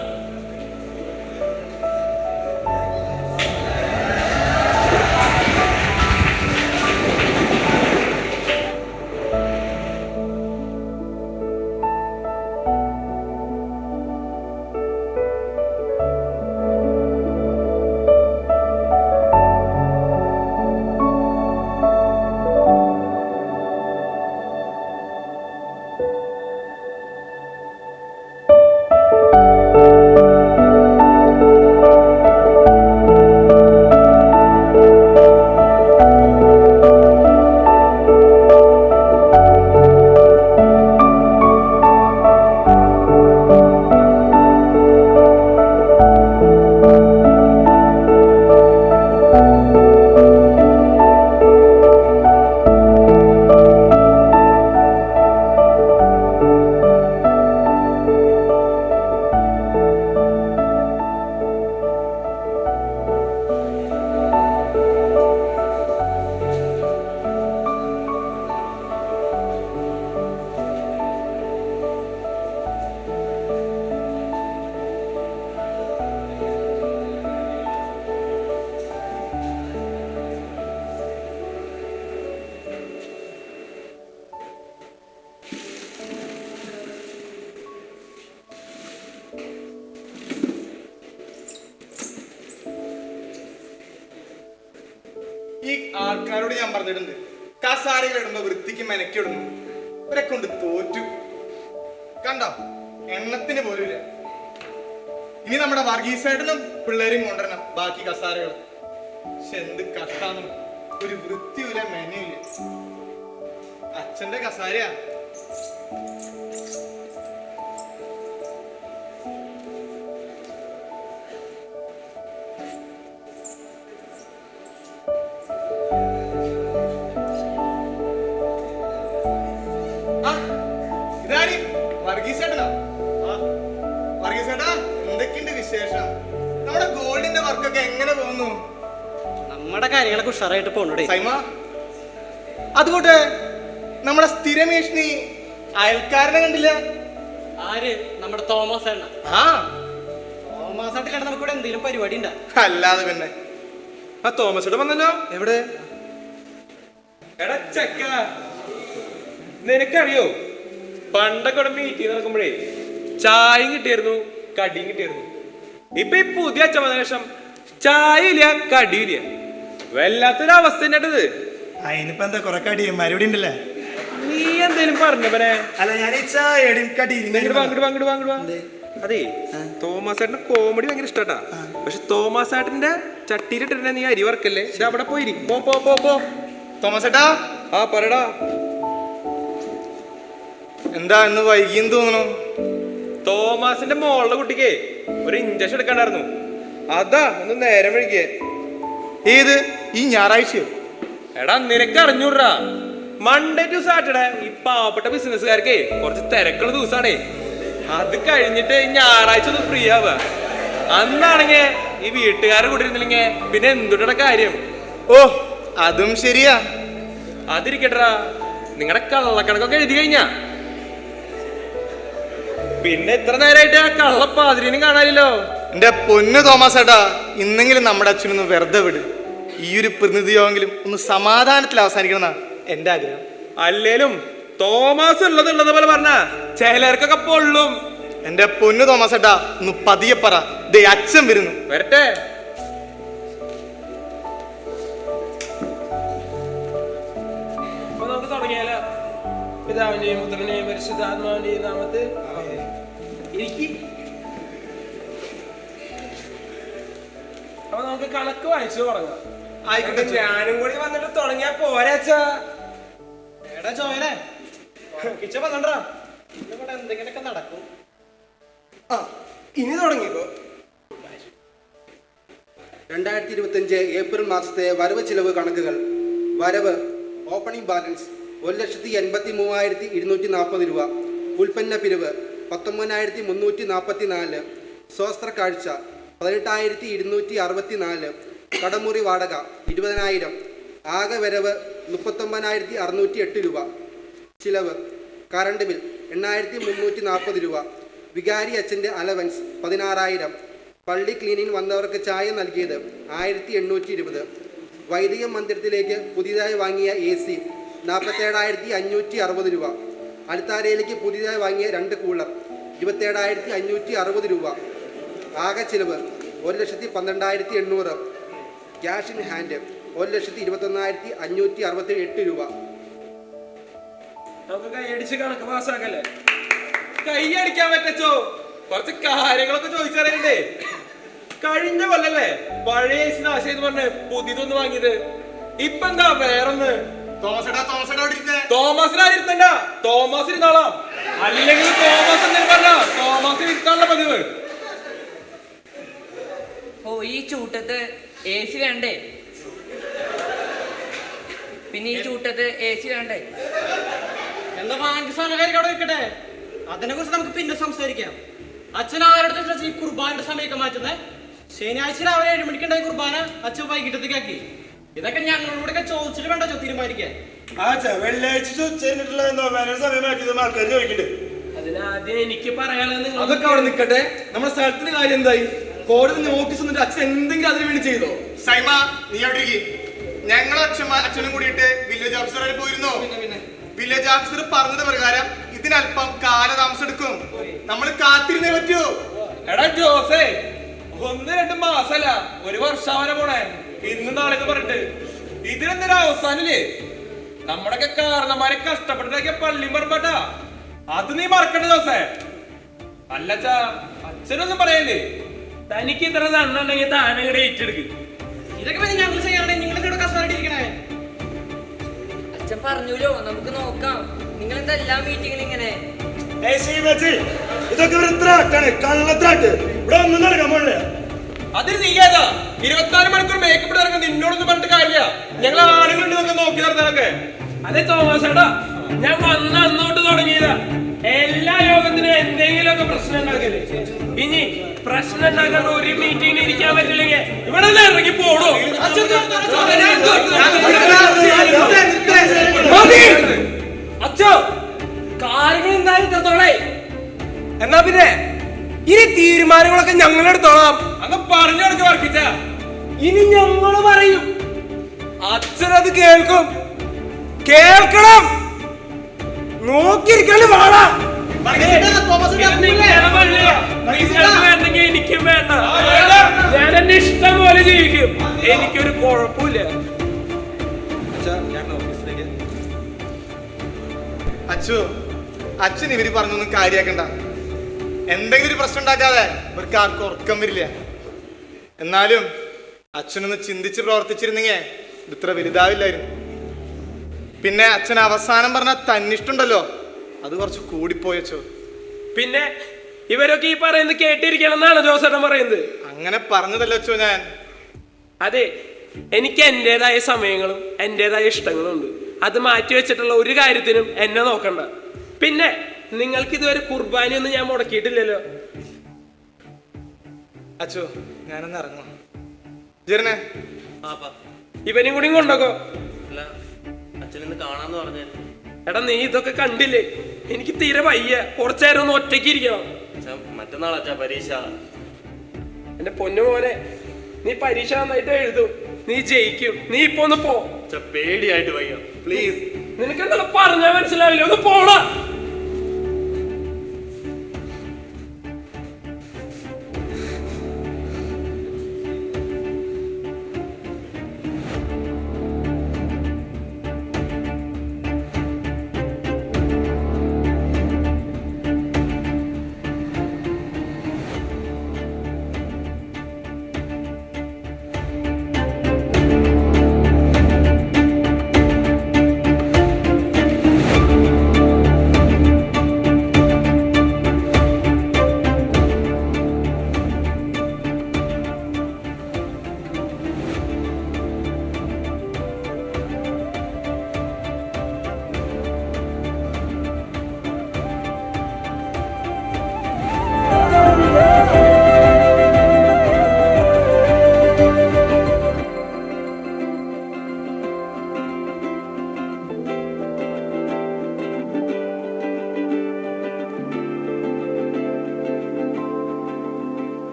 ഈ ആൾക്കാരോട് ഞാൻ പറഞ്ഞിട്ടുണ്ട്, കസാരകൾ ഇടുമ്പോ വൃത്തിക്ക് മെനക്കിടുന്നു. ഇവരെ കൊണ്ട് തോറ്റു. കണ്ടോ, എണ്ണത്തിന് പോലുമില്ല. ഇനി നമ്മുടെ വർഗീസായിട്ടനും പിള്ളേരും കൊണ്ടുവരണം ബാക്കി കസാരകൾ. പക്ഷെ എന്ത് കഷ്ടാണ്, ഒരു വൃത്തിയില്ല, മെനയില്ല. അച്ഛന്റെ കസാരയാ. എന്തൊക്കെയുണ്ട് വിശേഷം? നമ്മുടെ ഗോൾഡിന്റെ വർക്കൊക്കെ എങ്ങനെ പോകുന്നു? നമ്മുടെ കാര്യങ്ങളൊക്കെ ഉഷാറായിട്ട് പോണേ സൈമ. അതുകൊണ്ട് നമ്മുടെ സ്ഥിരമേഷ്ണി അയൽക്കാരനെ കണ്ടില്ല? ആര്? നമ്മുടെ തോമസ് എണ്ണ. ആ, തോമസ് ആയിട്ടില്ലാണ്ട് നമുക്കിവിടെ എന്തെങ്കിലും പരിപാടി ഉണ്ടാ? അല്ലാതെ പിന്നെ. ആ തോമസ് ഇവിടെ വന്നല്ലോ. എവിടെ? എടാ ചക്ക, നിനക്കറിയോ പണ്ടൊക്കെ ഇവിടെ മീറ്റിംഗ് നടക്കുമ്പോഴേ ചായയും കിട്ടിയായിരുന്നു, കടിയും കിട്ടിയായിരുന്നു. ഇപ്പൊ ഈ പുതിയ അച്ഛൻ വന്ന ശേഷം ചായ ഇല്ല, കടിയില്ല. വല്ലാത്തൊരു അവസ്ഥ തന്നെയാട്ടത്. അതിനിപ്പോ എന്താ കുറെ കടിയന്മാർ ഇവിടെ ഉണ്ടല്ലേ? നീ എന്തേലും പറഞ്ഞവനെ? അല്ല, ഞാൻ ഈ ചായയും കടി. അതെ, തോമസ് ഏട്ടന് കോമഡി ഭയങ്കര ഇഷ്ടാ. പക്ഷെ തോമസ് ഏട്ടന്റെ ചട്ടിയിലിട്ടിട്ട് നീ അരി വറക്കല്ലേ. ഇത് അവിടെ പോയി പോ. തോമസ് ഏട്ടാ. ആ പറടാ. എന്താ ഇന്ന് വൈകിയെന്ന് തോന്നണു? തോമസിന്റെ മോളുടെ കുട്ടിക്ക് ഒരു ഇഞ്ചക്ഷൻ എടുക്കാണ്ടായിരുന്നു, അതാ ഒന്ന് നേരം വൈകിയേ. ഏത്? ഈ ഞായറാഴ്ചയോ? എടാ നിനക്ക് അറിഞ്ഞൂടാ, മൺഡേ ടു സാറ്റർഡേ ഈ പാവപ്പെട്ട ബിസിനസ്സുകാർക്ക് കുറച്ച് തിരക്കുള്ള ദിവസമാണേ. അത് കഴിഞ്ഞിട്ട് ഞായറാഴ്ച ഒന്ന് ഫ്രീ ആവുക. അന്നാണെങ്കിൽ ഈ വീട്ടുകാരെ കൂട്ടിരുന്നില്ലെങ്കിൽ പിന്നെ എന്തുട്ട കാര്യം? ഓ, അതും ശരിയാ. അതിരിക്കട്ടാ, നിങ്ങളുടെ കള്ളക്കണക്കൊക്കെ എഴുതി കഴിഞ്ഞാ പിന്നെ ഇത്ര നേരമായിട്ട് ആ കള്ളപ്പാതിരിനും കാണാനില്ലോ. എന്റെ പൊന്നു തോമസ് ഏട്ടാ, ഇന്നെങ്കിലും നമ്മുടെ അച്ഛനൊന്ന് വെറുതെ വിട്. ഈ ഒരു പ്രതിനിധിയോങ്കിലും ഒന്ന് സമാധാനത്തിൽ അവസാനിക്കണം എന്നാ എന്റെ ആഗ്രഹം. അല്ലേലും തോമസ് ഉള്ളത് പോലെ പറഞ്ഞ ചിലർക്കൊക്കെ പൊള്ളും. എന്റെ പൊന്നു തോമസ് ഏട്ടാ, ഒന്ന് പതിയെ പറ. ദേ അച്ഛൻ വരുന്നു. വരട്ടെ. നമുക്ക് തുടങ്ങിയാലോ? പിതാവിന്റെയും പുത്രനെയും പരിശുദ്ധാത്മാവിന്റെയും നാമത്തിൽ എനിക്ക് അപ്പൊ നമുക്ക് കണക്ക് വായിച്ചു തുടങ്ങാം. ആയിക്കോട്ടെ, ഞാനും കൂടി വന്നിട്ട് തുടങ്ങിയാ പോരാച്ചാ. എടാ ചോയനെ കിച്ച പന്ത്രണ്ടാ ഇവിടെ എന്തെങ്കിലുമൊക്കെ നടക്കും. ആ, ഇനി തുടങ്ങിക്കോ. 2025 ഏപ്രിൽ മാസത്തെ വരവ് ചിലവ് കണക്കുകൾ. വരവ് ഓപ്പണിംഗ് ബാലൻസ് 1,83,240 രൂപ. ഉൽപ്പന്ന പിരിവ് 19,344. സ്വസ്ത്ര കാഴ്ച 18,264. കടമുറി വാടക 20,000. ആകെ വരവ് 39,608 രൂപ. ചിലവ് കറണ്ട് ബിൽ 8,340 രൂപ. വികാരി അച്ഛൻ്റെ അലവൻസ് 16,000. പള്ളി ക്ലീനിങ് വന്നവർക്ക് ചായ നൽകിയത് 1,820. വൈദിക മന്ദിരത്തിലേക്ക് പുതിയതായി വാങ്ങിയ AC 47,560 രൂപ. അൽത്താരയിലേക്ക് പുതിയതായി വാങ്ങിയ 2 കൂളർ 27,560 രൂപ. ആകെ ചിലവ് 1,12,800. ക്യാഷ് ഇൻ ഹാൻഡ് 1,21,568 രൂപ. നമുക്ക് കൈയടിച്ച് കണക്ക് പാസ്സാക്കല്ലേ? കൈയടിക്കാൻ പറ്റച്ചോ? കുറച്ച് കാര്യങ്ങളൊക്കെ ചോദിച്ചറിയണ്ടേ? കഴിഞ്ഞ കൊല്ലല്ലേ പഴയ ആശയം പറഞ്ഞ് പുതിയതൊന്ന് വാങ്ങിയത്? ഇപ്പൊ എന്താ വേറൊന്ന്? തോമസിനായിരുന്നണ്ട, തോമസ് ഇരുന്നോളാം. അല്ലെങ്കിൽ തോമസ് തോമസിന് ഇരുത്താനുള്ള പതിവ്. ഓ, ഈ ചൂട്ടത്ത് AC വേണ്ടേ? പിന്നെ ഈ ചൂട്ടത്ത് AC വേണ്ടേ? എന്താ വാങ്ങി സാധനക്കാർക്ക് അവിടെ വെക്കട്ടെ, അതിനെ കുറിച്ച് നമുക്ക് പിന്നെ സംസാരിക്കാം. അച്ഛൻ ആരുടെ ഈ കുർബാനയുടെ സമയമൊക്കെ മാറ്റുന്നത്? ശനിയാഴ്ച രാവിലെ 7 മണിക്കുണ്ടായി കുർബാന, അച്ഛൻ വൈകിട്ടത്തേക്കാക്കി. ഇതൊക്കെ ഞങ്ങളോടൊക്കെ ചോദിച്ചിട്ട് വേണ്ട തീരുമാനിക്കാൻ. വെള്ളിയാഴ്ച ഉച്ചയിട്ടുള്ള സമയം മാറ്റിയതും ആൾക്കാർ ചോദിക്കുന്നുണ്ട്. അതിനാദ്യം എനിക്ക് പറയാനുള്ളത് അതൊക്കെ അവിടെ നിൽക്കട്ടെ. നമ്മുടെ സ്ഥലത്തിന് കാര്യം എന്തായി? കോടതി നോട്ടീസ് എന്നിട്ട് അച്ഛൻ എന്തെങ്കിലും അതിന് വേണ്ടി ചെയ്തോ? സൈമ, നീ അവിടെ ഞങ്ങൾ അച്ഛനും കൂടിയിട്ട് വില്ലേജ് ഓഫീസറെ പോയിരുന്നു. വില്ലേജ് ഓഫീസർ പറഞ്ഞത് പ്രകാരം ഇതിനല്പം കാലതാമസം എടുക്കും. നമ്മൾ കാത്തിരുന്നേ പറ്റൂ. എടാ ജോസേ, 1-2 മാസല്ല, 1 വർഷാവന പോണേ. ഇന്നും നാളെ പറഞ്ഞിട്ട് ഇതിനെന്തൊരു അവസാനില്ലേ? നമ്മുടെയൊക്കെ കാരണന്മാരെ കഷ്ടപ്പെട്ടിട്ടൊക്കെ പള്ളി പറമ്പാട്ടാ. അത് നീ മറക്കണ്ട ജോസേ. അല്ലച്ചാ, അച്ഛനൊന്നും പറയല്ലേ? തനിക്ക് ഇത്ര തണ്ണുണ്ടെങ്കിൽ താനെ ഇവിടെ ഏറ്റെടുക്കും. ഇതൊക്കെ പിന്നെ ഞങ്ങൾ ചെയ്യാറുണ്ട്. നിങ്ങളിവിടെ കസാരട്ടിരിക്കണേ. അച്ഛൻ പറഞ്ഞല്ലോ നമുക്ക് നോക്കാം. നിങ്ങൾ എന്താ എല്ലാ മീറ്റിങ്ങിലും ഇങ്ങനെ? ഇതൊക്കെ ഒരു ത്രാട്ടാണ്, കള്ളത്രാട്ട്. ഇവിടെ ഒന്നും നടക്കാൻ പോണില്ല. അതിന് നീയാതാ 24 മണിക്കൂർ മേക്കപ്പ് ഇറങ്ങും. നിന്നോടൊന്നും പറഞ്ഞിട്ട് കാര്യമില്ല. ഞങ്ങൾ ആണുങ്ങളുണ്ട് നോക്കി നടത്താനൊക്കെ. അതെ തോമസേട്ടാ, ഞാൻ വന്ന അന്നോട്ട് തുടങ്ങിയതാ എല്ലാ യോഗത്തിനും എന്തെങ്കിലുമൊക്കെ പ്രശ്നം ഉണ്ടാക്കല്. ഇനി പ്രശ്നം ഉണ്ടാക്കാണ്ട് ഒരു മീറ്റിംഗിന് ഇരിക്കാൻ പറ്റില്ലെങ്കിൽ ഇവിടെ ഇറങ്ങി പോടോ. അച്ഛോ, കാര്യങ്ങൾ എന്തായാലും ഇത്രത്തോളേ. എന്നാ പിന്നെ ഇനി തീരുമാനങ്ങളൊക്കെ ഞങ്ങൾ എടുത്തോളാം. അങ്ങ് പറഞ്ഞു കൊടുക്ക വർക്കിച്ച. ഇനി ഞങ്ങള് പറയും, അച്ഛനത് കേൾക്കും. കേൾക്കണം. നോക്കിയിരിക്കാണ്ട് വാടാ. വേണ്ടെങ്കിൽ എനിക്കും വേണ്ട. ഞാൻ എന്റെ ഇഷ്ടം പോലെ ജീവിക്കും. എനിക്കൊരു കുഴപ്പമില്ല. അച്ഛൻ ഇവര് പറഞ്ഞൊന്നും കാര്യാക്കണ്ട. എന്തെങ്കിലും ഒരു പ്രശ്നം ഉണ്ടാക്കാതെ ഇവർക്ക് ആർക്കും ഉറക്കം വരില്ല. എന്നാലും അച്ഛനൊന്ന് ചിന്തിച്ച് പ്രവർത്തിച്ചിരുന്നെങ്കിൽ ഇത്ര വലുതാവില്ലായിരുന്നു. പിന്നെ അച്ഛൻ അവസാനം പറഞ്ഞ തന്നിഷ്ടമുണ്ടല്ലോ, അത് കുറച്ച് കൂടിപ്പോയച്ചോ. പിന്നെ ഇവരൊക്കെ ഈ പറയുന്നത് കേട്ടിരിക്കണം എന്നാണ് ജോസേട്ടൻ പറയുന്നത്. അങ്ങനെ പറഞ്ഞതല്ലോ അച്ഛോ ഞാൻ. അതെ, എനിക്ക് എന്റേതായ സമയങ്ങളും എന്റേതായ ഇഷ്ടങ്ങളും ഉണ്ട്. അത് മാറ്റി വെച്ചിട്ടുള്ള ഒരു കാര്യത്തിനും എന്നെ നോക്കണ്ട. പിന്നെ നിങ്ങൾക്ക് ഇതുവരെ കുർബാനയൊന്നും ഞാൻ മുടക്കിയിട്ടില്ലല്ലോ. അച്ഛോ, ഞാനൊന്ന് ഇറങ്ങണം. ജെറിനെ, ഇവനും കൂടി കൊണ്ടോക്കോ. അച്ഛനെന്ന് കാണാന്ന് പറഞ്ഞ. എടാ, നീ ഇതൊക്കെ കണ്ടില്ലേ? എനിക്ക് തീരെ വയ്യ. കുറച്ചേരം ഒന്ന് ഒറ്റയ്ക്ക് ഇരിക്കണം. മറ്റന്നാളാ പരീക്ഷ. എന്റെ പൊന്നു മോനെ, നീ പരീക്ഷ നന്നായിട്ട് എഴുതും. നീ ജയിക്കും. നീ ഇപ്പൊ ഒന്ന് പോ. പേടിയായിട്ട് വയ്യ, പ്ലീസ്. നിനക്ക് എന്താ പറഞ്ഞാൽ മനസ്സിലാവില്ല. ഒന്ന് പോടാ.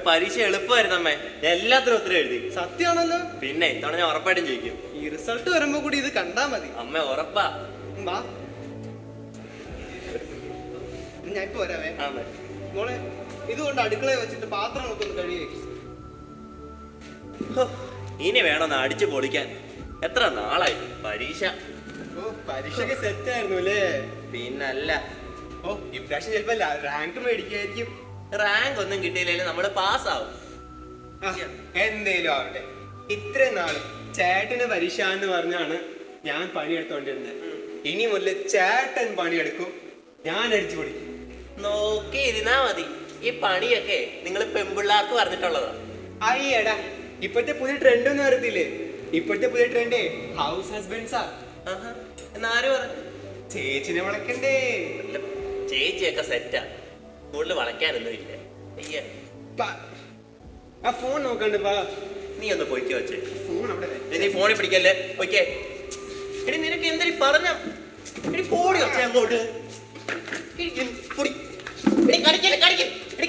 പരീക്ഷ എളുപ്പമായിരുന്നു അമ്മേ. ഞാൻ എല്ലാത്തിനും ഉത്തരം എഴുതി. സത്യമാണല്ലോ. പിന്നെ ഇത്തവണ ഞാൻ ഉറപ്പായിട്ടും ജയിക്കും. ഈ റിസൾട്ട് വരുമ്പോ കൂടി ഇത് കണ്ടാ മതി. അമ്മ ഉറപ്പാ. വാ, ഞാൻ ഇപ്പൊ വരാവേ. മോളെ, ഇതുകൊണ്ട് അടുക്കളയിൽ വെച്ചിട്ട് പാത്രങ്ങളൊക്കെ ഒന്ന് കഴുകി. ഇനി വേണമെന്ന് അടിച്ചു പൊളിക്കാൻ. എത്ര നാളായി പരീക്ഷ. പരീക്ഷയൊക്കെ സെറ്റ് ആയിരുന്നു അല്ലേ? പിന്നല്ല. ഇപ്രാവശ്യം ചിലപ്പോ റാങ്ക് മേടിക്കായിരിക്കും. റാങ്ക് ഒന്നും കിട്ടിയില്ലെങ്കിൽ നമ്മള് പാസ്സാവും. എന്തേലും ആവട്ടെ, ഇത്രയും നാള് ചേട്ടന് പരീക്ഷ എന്ന് പറഞ്ഞാണ് ഞാൻ പണിയെടുത്തോണ്ടിരുന്നത്. ഇനി മുതൽ ചേട്ടൻ പണിയെടുക്കും, ഞാൻ അടിച്ചു പൊടിക്കും. നോക്കിയിരുന്നാ മതി. ഈ പണിയൊക്കെ നിങ്ങൾ പെമ്പിള്ളാർക്ക് പറഞ്ഞിട്ടുള്ളതാ. അയ്യടാ, ഇപ്പോഴത്തെ പുതിയ ട്രെൻഡ് ഒന്നും അറിയത്തില്ലേ? ഇപ്പോഴത്തെ പുതിയ ട്രെൻഡ് ഹൗസ് ഹസ്ബൻഡ്സാ. എന്നാരും പറഞ്ഞു? ചേച്ചിനെ വിളക്കണ്ടേ? ചേച്ചിയൊക്കെ സെറ്റാ, കൂടുതൽ വളയ്ക്കാനൊന്നും ഇല്ല. ആ ഫോൺ നോക്കണ്ട്. നീ ഒന്ന് പൊയ്ക്കോ വെച്ചേ. ഫോൺ അവിടെ നീ ഫോണിൽ പിടിക്കല്ലേ. ഓക്കെ എടി, നിനക്ക് എന്തൊരു പറഞ്ഞ എടി പോടി വെച്ച അങ്ങോട്ട്.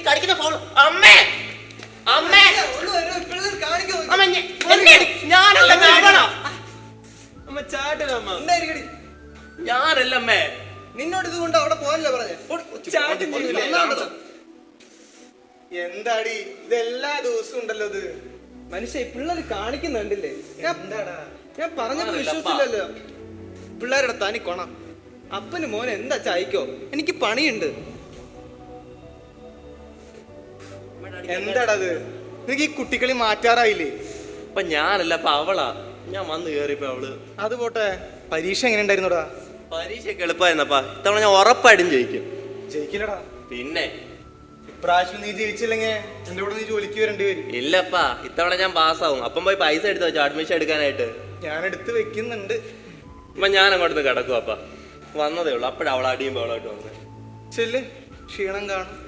കടിക്കുന്ന ഫോൺ. അമ്മേ അമ്മേ ഞാനല്ലമ്മേ. നിന്നോട് ഇതുകൊണ്ട് അവിടെ പോകാനല്ലേ പറഞ്ഞേ? എന്താടി ഇതെല്ലാ ദിവസവും ഉണ്ടല്ലോ ഇത്? മനുഷ്യ പിള്ളേർ കാണിക്കുന്നുണ്ടില്ലേ? എന്താടാ ഞാൻ പറഞ്ഞപ്പോ വിശ്വസിച്ചില്ലല്ലോ. പിള്ളേരുടെ തനി കൊണം. അപ്പന് മോനെ എന്താ ചായക്കോ? എനിക്ക് പണിയുണ്ട്. എന്താടാ അത്? നിനക്ക് ഈ കുട്ടികളി മാറ്റാറായില്ലേ? അപ്പൊ ഞാനല്ല, അപ്പൊ അവളാ. ഞാൻ വന്ന് കേറിയപ്പോ അവള്. അത് പോട്ടെ, പരീക്ഷ എങ്ങനെ ഉണ്ടായിരുന്നോടാ? പരീക്ഷയൊക്കെ എളുപ്പമായിരുന്നപ്പാ. ഇത്തവണ ഞാൻ ഉറപ്പായിട്ടും ജയിക്കും. ജയിക്കില്ലടാ. പിന്നെ ഇപ്രാവശ്യം നീ ജയിച്ചില്ലെങ്കിൽ എന്റെ കൂടെ നീ ജോലിക്ക് വരേണ്ടി വരും. ഇല്ലപ്പാ, ഇത്തവണ ഞാൻ പാസ്സാവും. അപ്പം പോയി പൈസ എടുത്ത് വെച്ചോ അഡ്മിഷൻ എടുക്കാനായിട്ട്. ഞാൻ എടുത്ത് വെക്കുന്നുണ്ട്. അപ്പൊ ഞാൻ അങ്ങോട്ട് കിടക്കും. അപ്പ വന്നതേ ഉള്ളു. അപ്പോഴവൾ അടിയും അവളായിട്ട് വന്നത്. ചെല്ല്, ക്ഷീണം കാണും.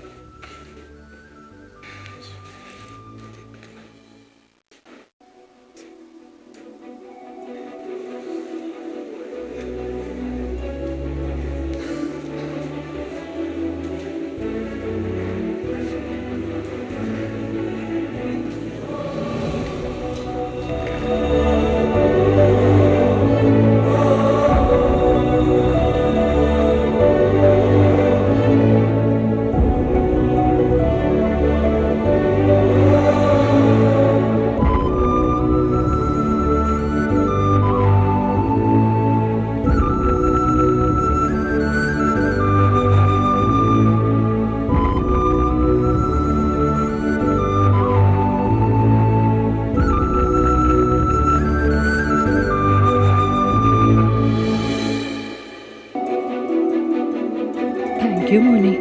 താങ്ക് യു മോനെ.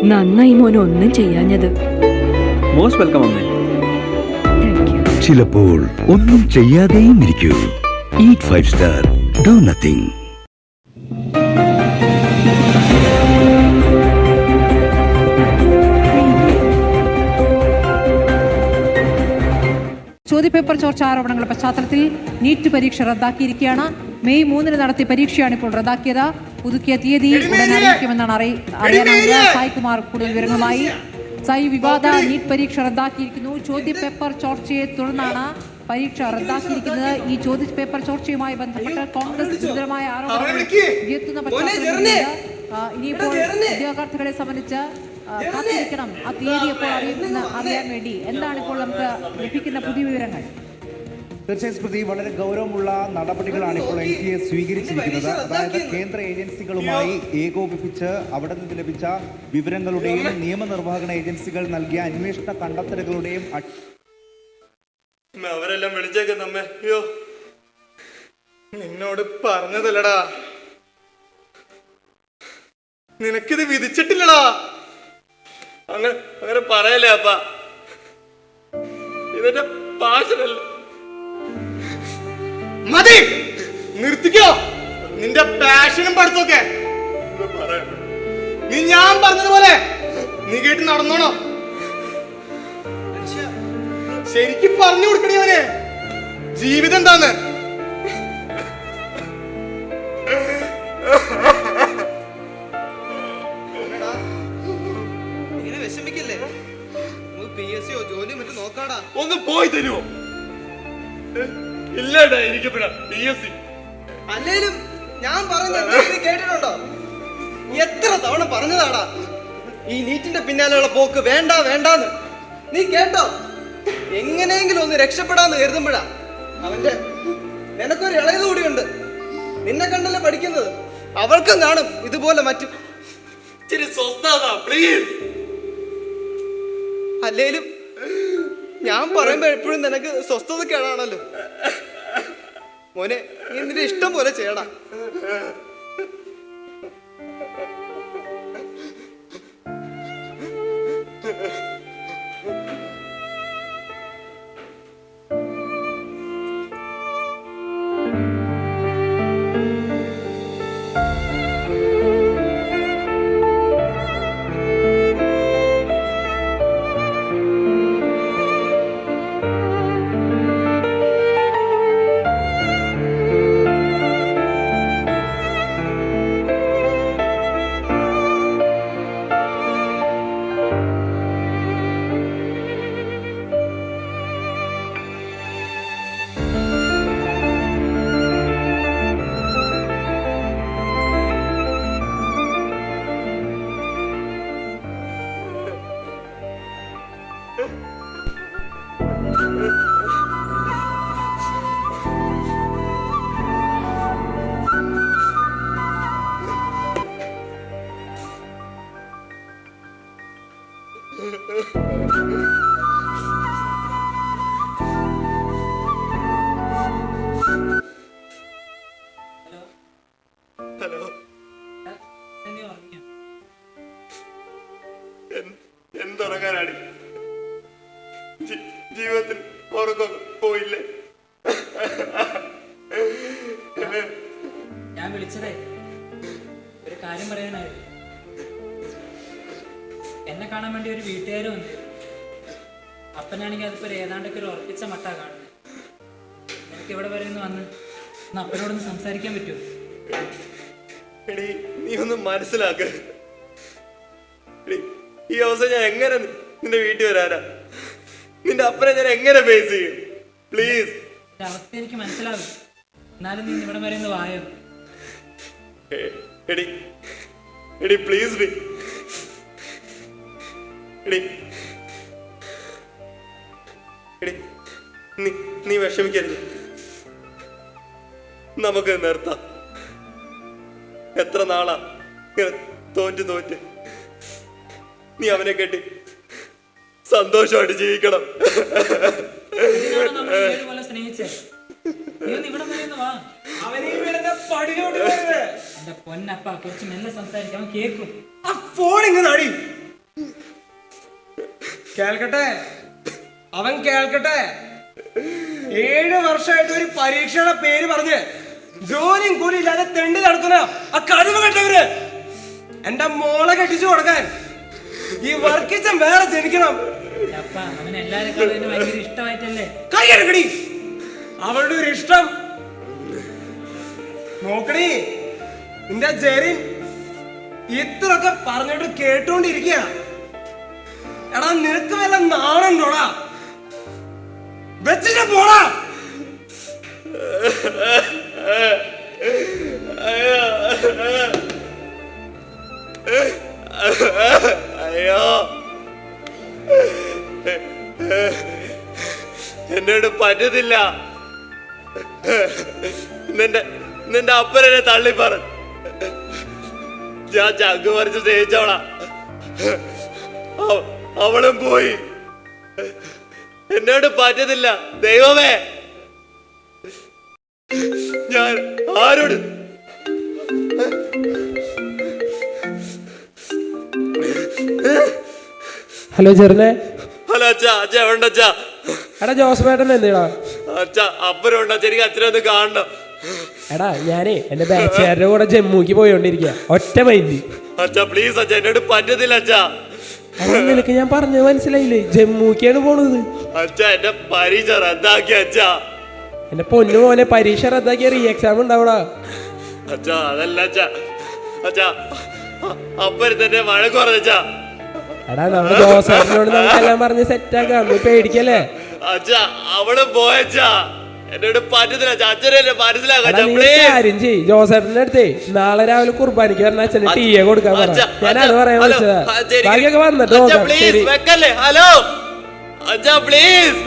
നന്നായി മോനെ ഒന്നും ചെയ്യാഞ്ഞത്. മോസ്റ്റ് വെൽക്കം അമ്മേ. Thank you. ചിലപ്പോൾ ഒന്നും ചെയ്യാതെയും ഇരിക്കൂ. Eat 5 star, do nothing. ചോദ്യപേപ്പർ ചോർച്ച ആരോപണങ്ങളുടെ പശ്ചാത്തലത്തിൽ നീറ്റ് പരീക്ഷ റദ്ദാക്കിയിരിക്കുകയാണ്. മെയ് 3 നടത്തിയ പരീക്ഷയാണ് ഇപ്പോൾ റദ്ദാക്കിയത്. പുതുക്കിയ തീയതി ഉടൻ അറിയിക്കുമെന്നാണ് അറിയാനായത്. സായ്കുമാർ കൂടുതൽ വിവരങ്ങളുമായി. സായി, വിവാദ നീറ്റ് പരീക്ഷ റദ്ദാക്കിയിരിക്കുന്നു. ചോദ്യപേപ്പർ ചോർച്ചയെ തുടർന്നാണ് പരീക്ഷ റദ്ദാക്കിയിരിക്കുന്നത്. ഈ ചോദ്യപേപ്പർ ചോർച്ചയുമായി ബന്ധപ്പെട്ട് കോൺഗ്രസ് ഗുരുതരമായ ആരോപണങ്ങൾ ഉയർത്തുന്ന പശ്ചാത്തലത്തിൽ ഇനിയിപ്പോൾ ഉദ്യോഗാർത്ഥികളെ സംബന്ധിച്ച് കാത്തിരിക്കണം. ആ തീയതി എപ്പോൾ അറിയാൻ വേണ്ടി എന്താണ് ഇപ്പോൾ നമുക്ക് ലഭിക്കുന്ന പുതിയ വിവരങ്ങൾ? തീർച്ചയായും സ്മൃതി, വളരെ ഗൗരവമുള്ള നടപടികളാണ് ഇപ്പോൾ NTA സ്വീകരിച്ചിരിക്കുന്നത്. അതായത് കേന്ദ്ര ഏജൻസികളുമായി ഏകോപിപ്പിച്ച് അവിടെ നിന്ന് ലഭിച്ച വിവരങ്ങളുടെയും നിയമനിർവഹണ ഏജൻസികൾ നൽകിയ അന്വേഷണ കണ്ടെത്തലുകളുടെയും അവരെല്ലാം വിളിച്ചേക്ക നമ്മെ. അയ്യോ, നിന്നോട് പറഞ്ഞതല്ലടാ, നിനക്കിത് വിധിച്ചിട്ടില്ലടാ. അങ്ങനെ പറയല്ലേ അപ്പ, ഇതെന്റെ പാഷനല്ല. മതി, നിർത്തിക്കോ നിന്റെ പാഷനും പഠിത്തൊക്കെ. നീ ഞാൻ പറഞ്ഞതുപോലെ നീ കേട്ട് നടന്നോണോ? ശരിക്കും പറഞ്ഞു കൊടുക്കണേ അവനെ ജീവിതം എന്താന്ന്. ഇങ്ങനെ വിഷമിക്കല്ലേ, PSCയോ ജോലിയോ മറ്റു നോക്കാടാ. ഒന്ന് പോയി തരുമോ? ഇല്ലടാ, എനിക്കിപ്പഴാ PSC. അല്ലേലും ഞാൻ പറഞ്ഞത് കേട്ടിട്ടുണ്ടോ? എത്ര തവണ പറഞ്ഞതാടാ ഈ നീറ്റിന്റെ പിന്നാലെയുള്ള പോക്ക് വേണ്ട വേണ്ടാന്ന്. നീ കേട്ടോ? എങ്ങനെയെങ്കിലും ഒന്ന് രക്ഷപ്പെടാന്ന് കരുതുമ്പോഴാ അവന്റെ നിനക്കൊരു ഇളയത് കൂടിയുണ്ട്. നിന്നെ കണ്ടല്ലേ പഠിക്കുന്നത്, അവൾക്കും കാണും ഇതുപോലെ മറ്റു. അല്ലേലും ഞാൻ പറയുമ്പോ എപ്പോഴും നിനക്ക് സ്വസ്ഥത കേടാണല്ലോ മോനെ. നീ നിന്റെ ഇഷ്ടം പോലെ ചെയ്യടാ. എന്തുറങ്ങാനാണ്? ജീവിതത്തിൽ ഉറക്കം പോയില്ലേ? ഞാൻ വിളിച്ചതേ ഒരു കാര്യം പറയാനായിരുന്നു. എന്നെ കാണാൻ വേണ്ടി ഒരു വീട്ടുകാരും ഉണ്ട്. അപ്പനാണെങ്കിൽ അതിപ്പോ ഏതാണ്ടൊക്കെ ഒരു ഉറപ്പിച്ച മട്ടാ കാണുന്നത്. എനിക്ക് ഇവിടെ വരെ ഒന്ന് വന്ന് അപ്പനോടൊന്ന് സംസാരിക്കാൻ പറ്റുമോ? എടീ, നീ ഒന്ന് മനസ്സിലാക്ക. ഈ അവസ്ഥ ഞാൻ എങ്ങനെ നിന്റെ വീട്ടിൽ വരാനാ? നിന്റെ അപ്പനെ ഞാൻ എങ്ങനെ ഫേസ് ചെയ്യും? പ്ലീസ്. അവസ്ഥ എനിക്ക് മനസ്സിലാവും. എന്നാലും നീ ഇവിടെ വരെ ഒന്ന് വായോ. എടി എടി പ്ലീസ് ഡി. എടി എടി നീ വിഷമിക്കരുത്. നമുക്ക് നിർത്താം. എത്ര നാളാ തോറ്റ് നീ അവനെ കെട്ടി സന്തോഷമായിട്ട് ജീവിക്കണം. നീ ഒന്ന് ഇവിടെ വരെ ഒന്ന് വാ. അവനീ വീടിന്റെ പടിയിലോട്ട് പോയത്. എന്റെ പൊന്നപ്പ കുറച്ച് മെല്ലെ സംസാരിക്കാം, അവൻ കേൾക്കും. ആ ഫോൺ ഇങ്ങനെ അടി. കേൾക്കട്ടെ, അവൻ കേൾക്കട്ടെ. 7 വർഷമായിട്ട് ഒരു പരീക്ഷയുടെ പേര് പറഞ്ഞ് ജോലിയും കൂലി ഇല്ലാതെ തെണ്ടി നടക്കുന്ന ആ കഴിവ് കെട്ടവര് എന്റെ മോളെ കെട്ടിച്ചു കൊടുക്കാൻ ഈ വർക്കിച്ചൻ വേറെ ജനിക്കണം. അപ്പ അവൻ എല്ലാരെക്കാളും എന്നെ ഭയങ്കര ഇഷ്ടമായിട്ടല്ലേ. കൈയടക്കടി. അവളുടെ ഒരു ഇഷ്ടം നോക്കടി. നിന്റെ ജെറിൻ ഇത്രയൊക്കെ പറഞ്ഞിട്ട് കേട്ടോണ്ടിരിക്കുക. എടാ നിനക്ക് വല്ല നാണുണ്ടോടാ? വെച്ചിട്ട് പോടാ. അയ്യോ, എന്നോട് പറ്റത്തില്ല. നിന്റെ അപ്പനെ തള്ളിപ്പറ. ഞാൻ ചങ്ക് പറിച്ച് സ്നേഹിച്ചവളാ. അവളും പോയി. എന്നോട് പറ്റത്തില്ല. ദൈവമേ, ഞാൻ ആരോട്? ഹലോ ചെറുനെ. ഹലോ അച്ഛാ. അച്ഛ എവിടെ അച്ഛാ? എടാ ജോസഫേട്ടൻ എന്തിനാ? അച്ഛാ അപ്പനുണ്ടോ? എനിക്ക് അച്ഛനൊന്ന് കാണണം. എടാ ഞാനേ എന്റെ ബാച്ചുകാരുടെ കൂടെ ജമ്മുക്ക് പോയോണ്ടിരിക്കുക. ഒറ്റ മൈൻഡ്. അച്ഛാ പ്ലീസ് അച്ഛാ, എന്നോട് പറ്റത്തില്ല അച്ഛാ. നിനക്ക് ഞാൻ പറഞ്ഞത് മനസ്സിലായില്ലേ? ജമ്മുക്കാണ് പോണത്. അച്ഛാ എന്റെ പരീക്ഷ റദ്ദാക്കി അച്ഛാ. എന്റെ പൊന്നു മോനെ, പരീക്ഷ റദ്ദാക്കിയ റീ എക്സാം ഉണ്ടാവൂടാ. അച്ഛാ അതല്ല അച്ഛാ. അച്ഛാ അപ്പൻ തന്നെ മഴ കുറഞ്ഞച്ചാ. എടാ നമ്മുടെ ജോസഫിനോട് നമുക്കെല്ലാം പറഞ്ഞ് സെറ്റാക്കാം, നീ പേടിക്കല്ലേ. അച്ഛാ അവള് പോയച്ചാ. എന്നോട് പറ്റത്തില്ല അച്ഛാ. അച്ഛനെ മനസ്സിലാക്കാം. കാര്യം ചെയ്യ്, ജോസഫിന്റെ അടുത്തേ നാളെ രാവിലെ കുർബാനയ്ക്ക് പറഞ്ഞ അച്ഛന് ടീയെ കൊടുക്കാൻ പറ. ഞാൻ അത് പറയാൻ വിളിച്ചതാ. ബാക്കിയൊക്കെ വന്നിട്ട് നോക്കാം. ശരി. ഹലോ അച്ഛാ പ്ലീസ്.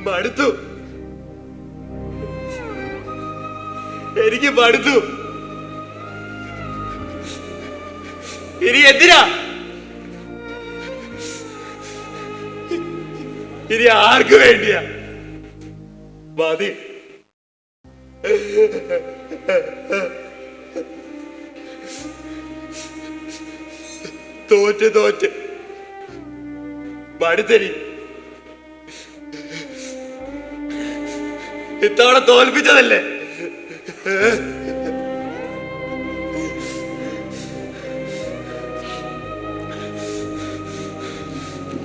മടുത്തു. എനിക്ക് മടുത്തു. ഇനി എന്തിനാ? ഇനി ആർക്ക് വേണ്ടിയാ? മതി. തോറ്റ് തോറ്റ് മടുത്തരി. ഇത്തവണ തോൽപ്പിച്ചതല്ലേ?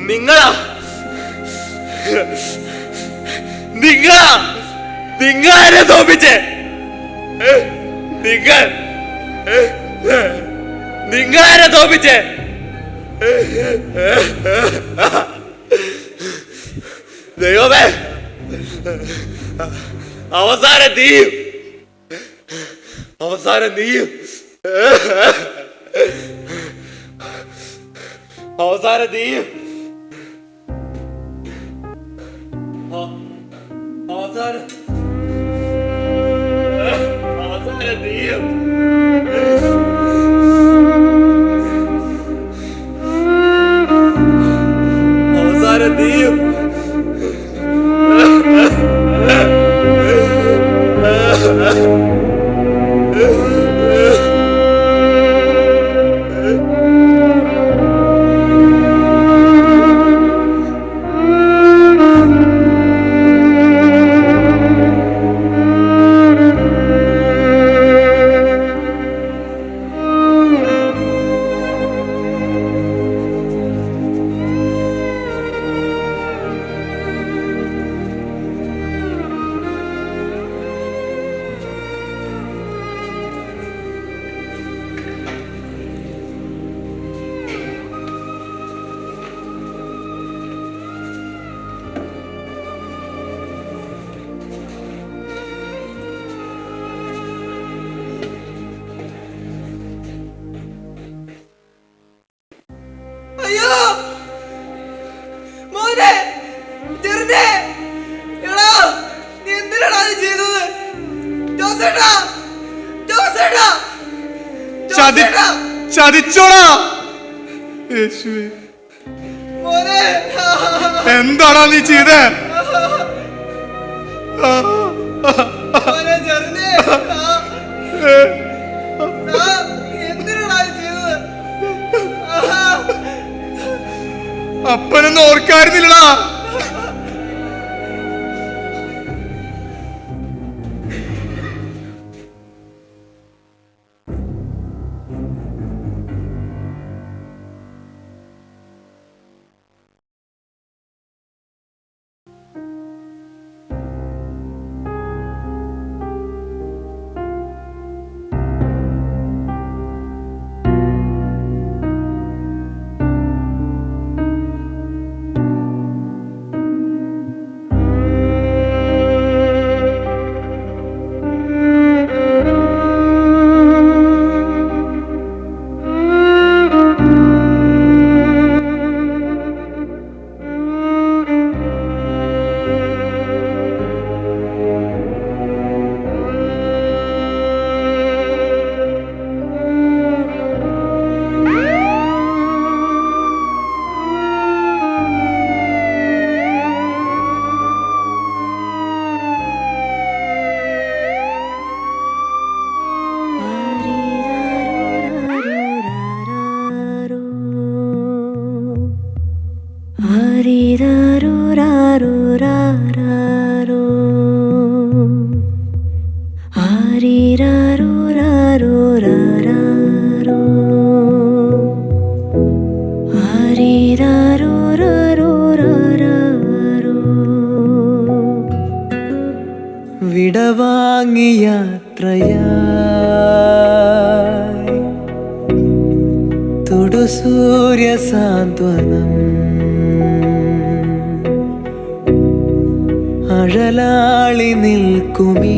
നിങ്ങളാ നിങ്ങളാ നിങ്ങളെ തോൽപ്പിച്ചേ. നിങ്ങളെ തോൽപ്പിച്ചേ. ദൈവമേ, അവസാനം നീയും അവസാനം നീയും അവസാനം നീയും അവസാനം നീയും അവസാനം ചതിച്ചോടാ യേശുവേ, എന്താണോ നീ ചെയ്തേ? അപ്പനൊന്നും ഓർക്കായിരുന്നില്ലടാ. വിടവാങ്ങി യാത്രയായി തുടസൂര്യ സാന്ത്വനം അഴലാളി നിൽക്കുമീ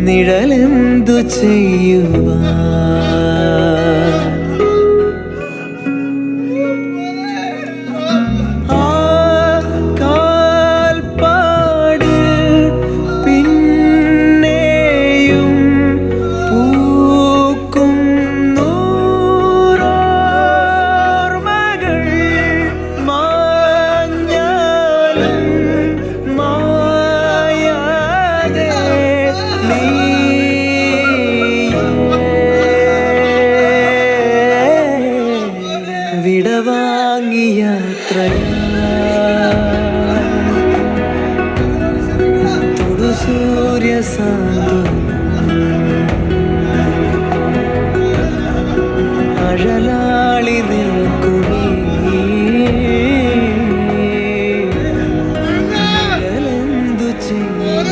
നിഴലെന്തു ചെയ്യുവാൻ വിടവാങ്ങി യാത്രയായി സൂര്യ അഴലാളി നിൽക്കുമീ നിഴലെന്തു ചെയ്യും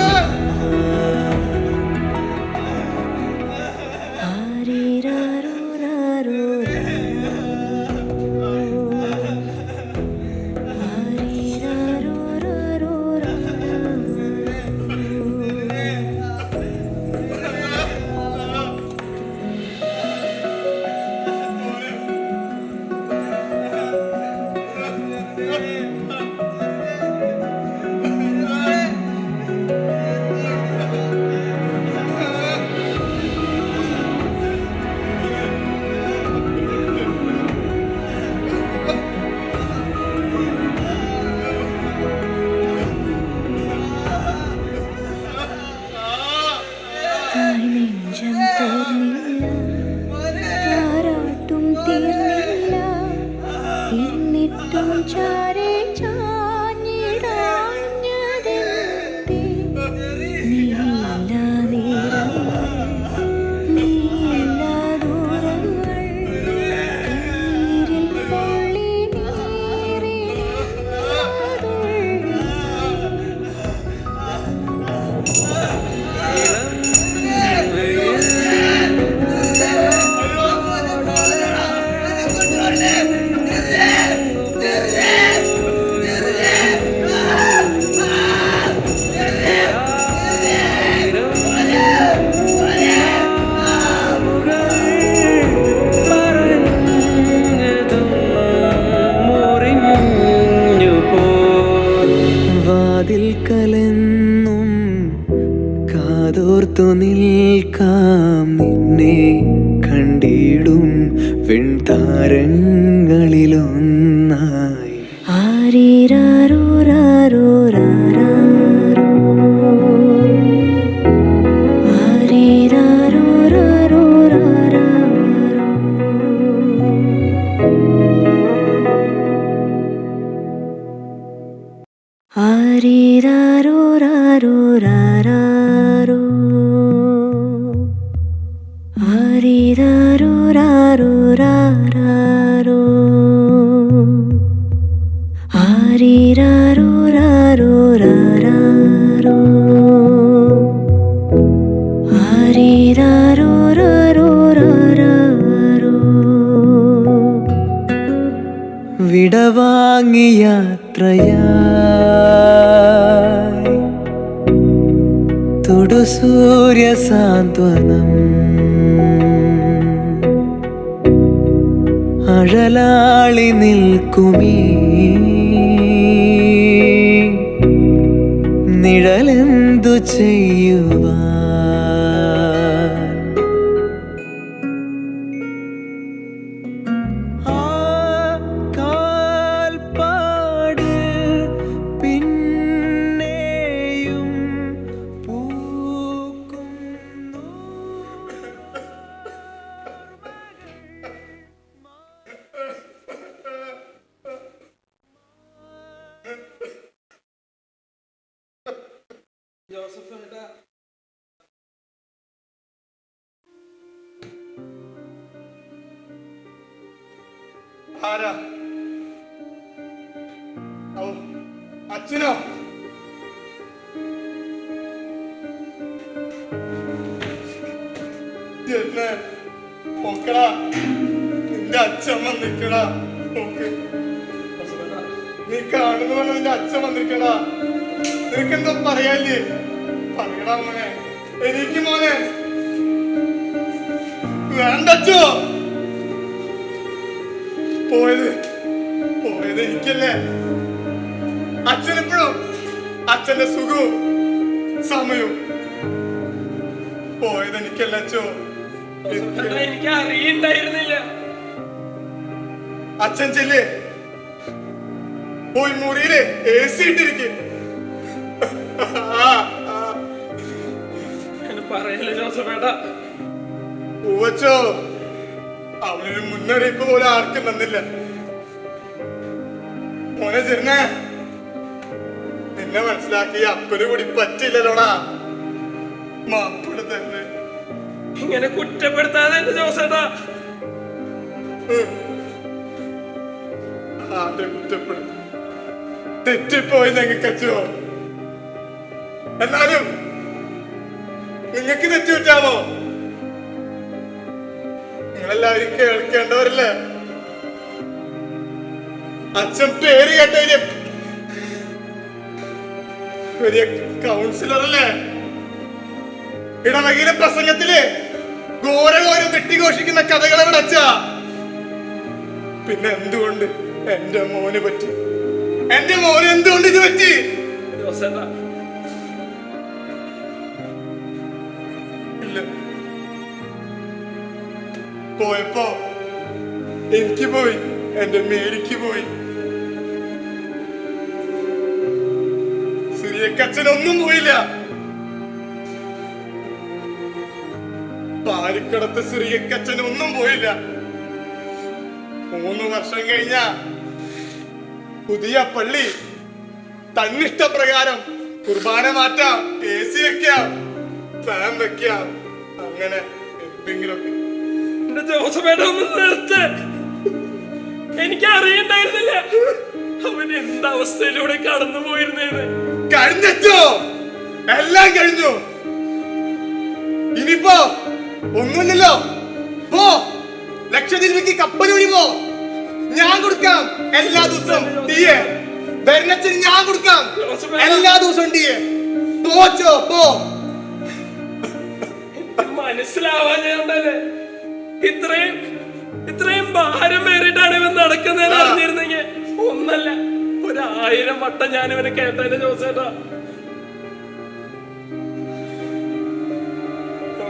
പകലെന്നും കാതോർത്തു നിൽക്കാം നിന്നെ കണ്ടിടും വെൺതാരങ്ങളിലൊന്നായി. ആരീരാരോ രാരോ രാരാരോ ആരീരാരോ രാരോ രാരാരോ. ആരീരാരോ രാരോ രാരാരോ ആരീരാരോ രാരോ രാരാരോ ആരീരാരോ രാരോ രാരാരോ ആരീരാരോ രാരോ രാരാരോ. വിടവാങ്ങി യാത്രയായി തൊടു സൂര്യ സാന്ത്വനം അഴലാളി നിൽക്കുമീ നിഴലെന്തു ചെയ്യുവാൻ. ആ കാൽപ്പാട് പിന്നെയും പൂക്കുന്നു. ആരാ? ഔ, അച്ഛനോ? എന്നെ നോക്കടാ, നിന്റെ അച്ഛൻ വന്നിരിക്കടാ. നോക്ക്, നീ കാണുന്ന പോലെ നിന്റെ അച്ഛൻ വന്നിരിക്കടാ. നിനക്കെന്തോ പറയാല്ലേ? പറയടാ മോനെ, എനിക്ക് മോനെ വേണ്ടച്ചോ. പോയത് എനിക്കല്ലേ. അച്ഛനെപ്പോഴും അച്ഛന്റെ സുഖവും സമയവും. പോയത് എനിക്കല്ല അച്ഛോ. എനിക്ക് അറിയണ്ടായിരുന്നില്ല. അച്ഛൻ ചെല്ലേ, പോയി മുറിയില് AC ഇട്ടിരിക്കും. പറയല്ലേ ജോസഫേട്ടാ. പൂവച്ചോ, അവനൊരു മുന്നറിയിപ്പ് പോലെ ആർക്കും തന്നില്ല. മോനെ ചെറുന്നെ, നിന്നെ മനസ്സിലാക്കി അപ്പന് കൂടി പറ്റില്ലല്ലോടാ. മാപ്പിള തന്നെ ഇങ്ങനെ കുറ്റപ്പെടുത്താതെ എന്റെ ജോസേട്ടാ. ആരെ കുറ്റപ്പെടും? തെറ്റിപ്പോയി ഞങ്ങൾക്കച്ചോ. എന്നാലും നിങ്ങൾക്ക് തെറ്റുപറ്റാമോ? നിങ്ങളെല്ലാവരും കേൾക്കേണ്ടവരല്ലേ? അച്ഛൻ പേര് കേട്ടതിന് വലിയ കൗൺസിലറല്ലേ? ഇടവകയിലെ പ്രസംഗത്തില് ഘോരഘോരം വെട്ടിഘോഷിക്കുന്ന കഥകൾ എവിടെ അച്ഛാ? പിന്നെ എന്തുകൊണ്ട് എന്റെ മോന് പറ്റി? എന്റെ മോന് എന്തുകൊണ്ട് ഇത് പറ്റി? ഇല്ല, പോയപ്പോ എനിക്ക് പോയി, എന്റെ മേരിക്ക് പോയി. സിറിയക്കച്ഛനൊന്നും പോയില്ല. പാരിക്കടത്ത് സിറിയക്കച്ഛനൊന്നും പോയില്ല. 3 വർഷം കഴിഞ്ഞ പുതിയ പള്ളി തന്നിഷ്ടപ്രകാരം കുർബാന മാറ്റാം, AC വെക്കാം, ഫാൻ വെക്കാം, അങ്ങനെ എന്തെങ്കിലുമൊക്കെ. ജോസഫേട്ട ഒന്ന് നിർത്ത്. എനിക്ക് അറിയണ്ടായിരുന്നില്ല അവൻ എന്തവസ്ഥയിലൂടെ കടന്നു പോയിരുന്നേന്ന്. കഴിഞ്ഞോ? എല്ലാം കഴിഞ്ഞു. ഇനിയിപ്പോ ഒന്നുമില്ലല്ലോ. പോ, ലക്ഷദ്വീപിലേക്ക് കപ്പൽ വഴി പോ. ഞാൻ കൊടുക്കാം എല്ലാ ദിവസവും ടീയെ. വരുന്നച്ഛന് ഞാൻ കൊടുക്കാം എല്ലാ ദിവസവും ടീയെ. പോച്ചോ, പോ. മനസ്സിലാവാഞ്ഞല്ലേ ഇത്രയും ഭാരം പേറിട്ടാണ് ഇവൻ നടക്കുന്നതെന്ന് അറിഞ്ഞിരുന്നെങ്കിൽ ഒന്നല്ല 1000 വട്ടം ഞാൻ ഇവനെ കേട്ടതിന്റെ ജോസേട്ടാ.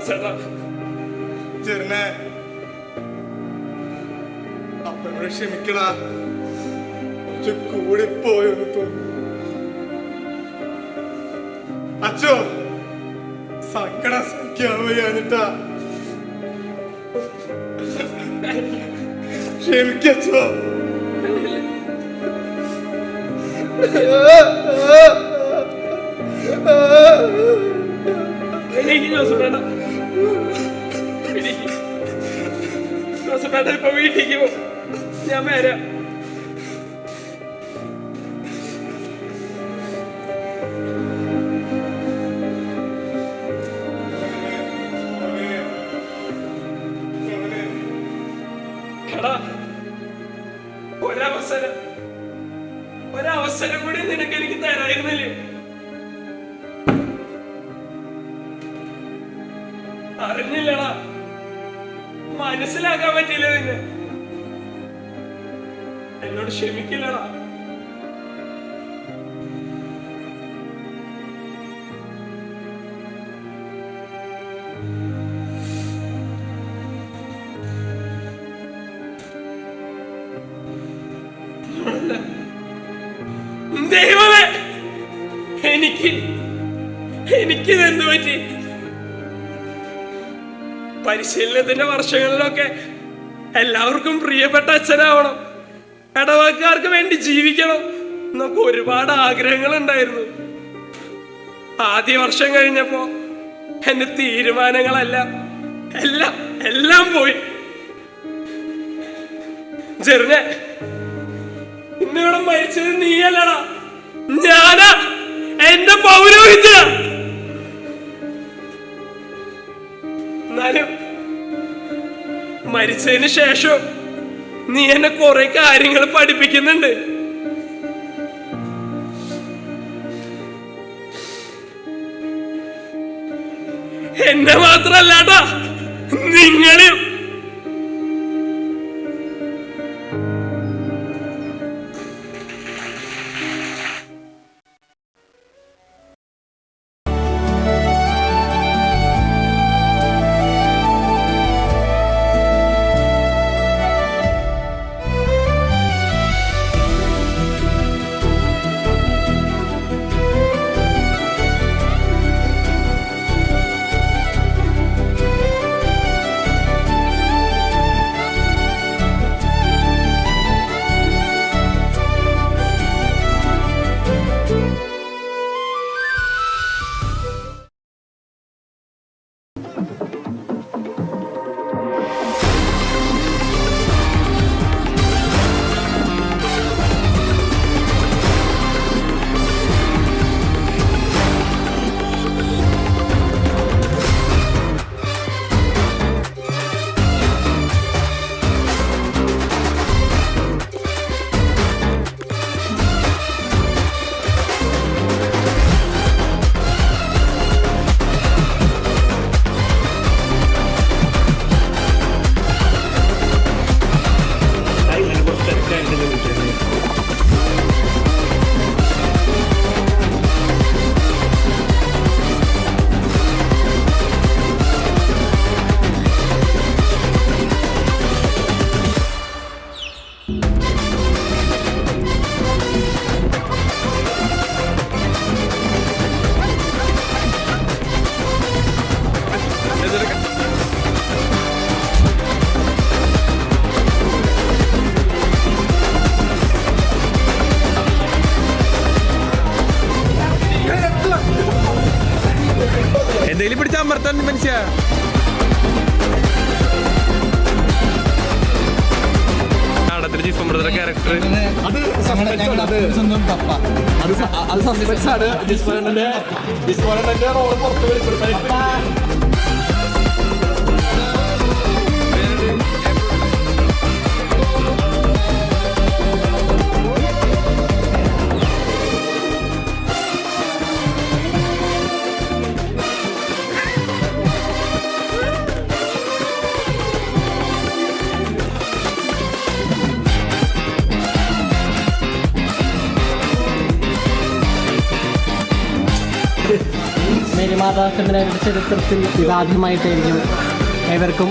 ചേട്ടാ. ചെറുനെ അപ്പനോട് ക്ഷമിക്കടാ, കൂടിപ്പോയെന്ന് തോന്നുന്നു. അച്ചോ സങ്കടം സഹിക്കാൻ വയ്യാഞ്ഞിട്ടാ. ക്ഷമിക്കച്ചോ. എനിക്ക് ജോസഫേട്ട ജോസഫേട്ട ഇപ്പൊ വീട്ടിലേക്ക് പോ, ഞാൻ വരാം. ഒരവസരം കൂടി നിനക്ക് എനിക്ക് തരായിരുന്നില്ലേ? അറിഞ്ഞില്ലടാ, മനസ്സിലാക്കാൻ പറ്റിയില്ല നിന്നെ. എന്നോട് ക്ഷമിക്കില്ലടാ. ദൈവമേ, എനിക്കിതെന്ത് പറ്റി? പരിശീലനത്തിന്റെ വർഷങ്ങളിലൊക്കെ എല്ലാവർക്കും പ്രിയപ്പെട്ട അച്ഛനാവണം, ഇടവക്കാർക്ക് വേണ്ടി ജീവിക്കണം എന്നൊക്കെ ഒരുപാട് ആഗ്രഹങ്ങൾ ഉണ്ടായിരുന്നു. ആദ്യ വർഷം കഴിഞ്ഞപ്പോ എന്റെ തീരുമാനങ്ങളെല്ലാം എല്ലാം പോയി. ജെറിനെ, ഇന്നിവിടെ മരിച്ചത് നീയല്ലടാ, ഞാനാ, എന്റെ പൗരോഹിത്യ. എന്നാലും മരിച്ചതിന് ശേഷം നീ എന്നെ കുറെ കാര്യങ്ങൾ പഠിപ്പിക്കുന്നുണ്ട്. എന്നെ മാത്രല്ലാട്ടാ, നിങ്ങളെയും. എന്തെങ്കിലും പിടിച്ചാൽ അമർത്താൻ മനുഷ്യ. നാടകത്തിലെ ചീഫ് ബ്രദർ ക്യാരക്ടർ അത് സസ്പെൻസ് ആണ്. ജിസ്മോന്റെ റോള് പുറത്ത് വെളിപ്പെടുത്താൻ മേരിമാതാ ചരിത്രത്തിൽ ഇതാദ്യമായിട്ടായിരിക്കും ഏവർക്കും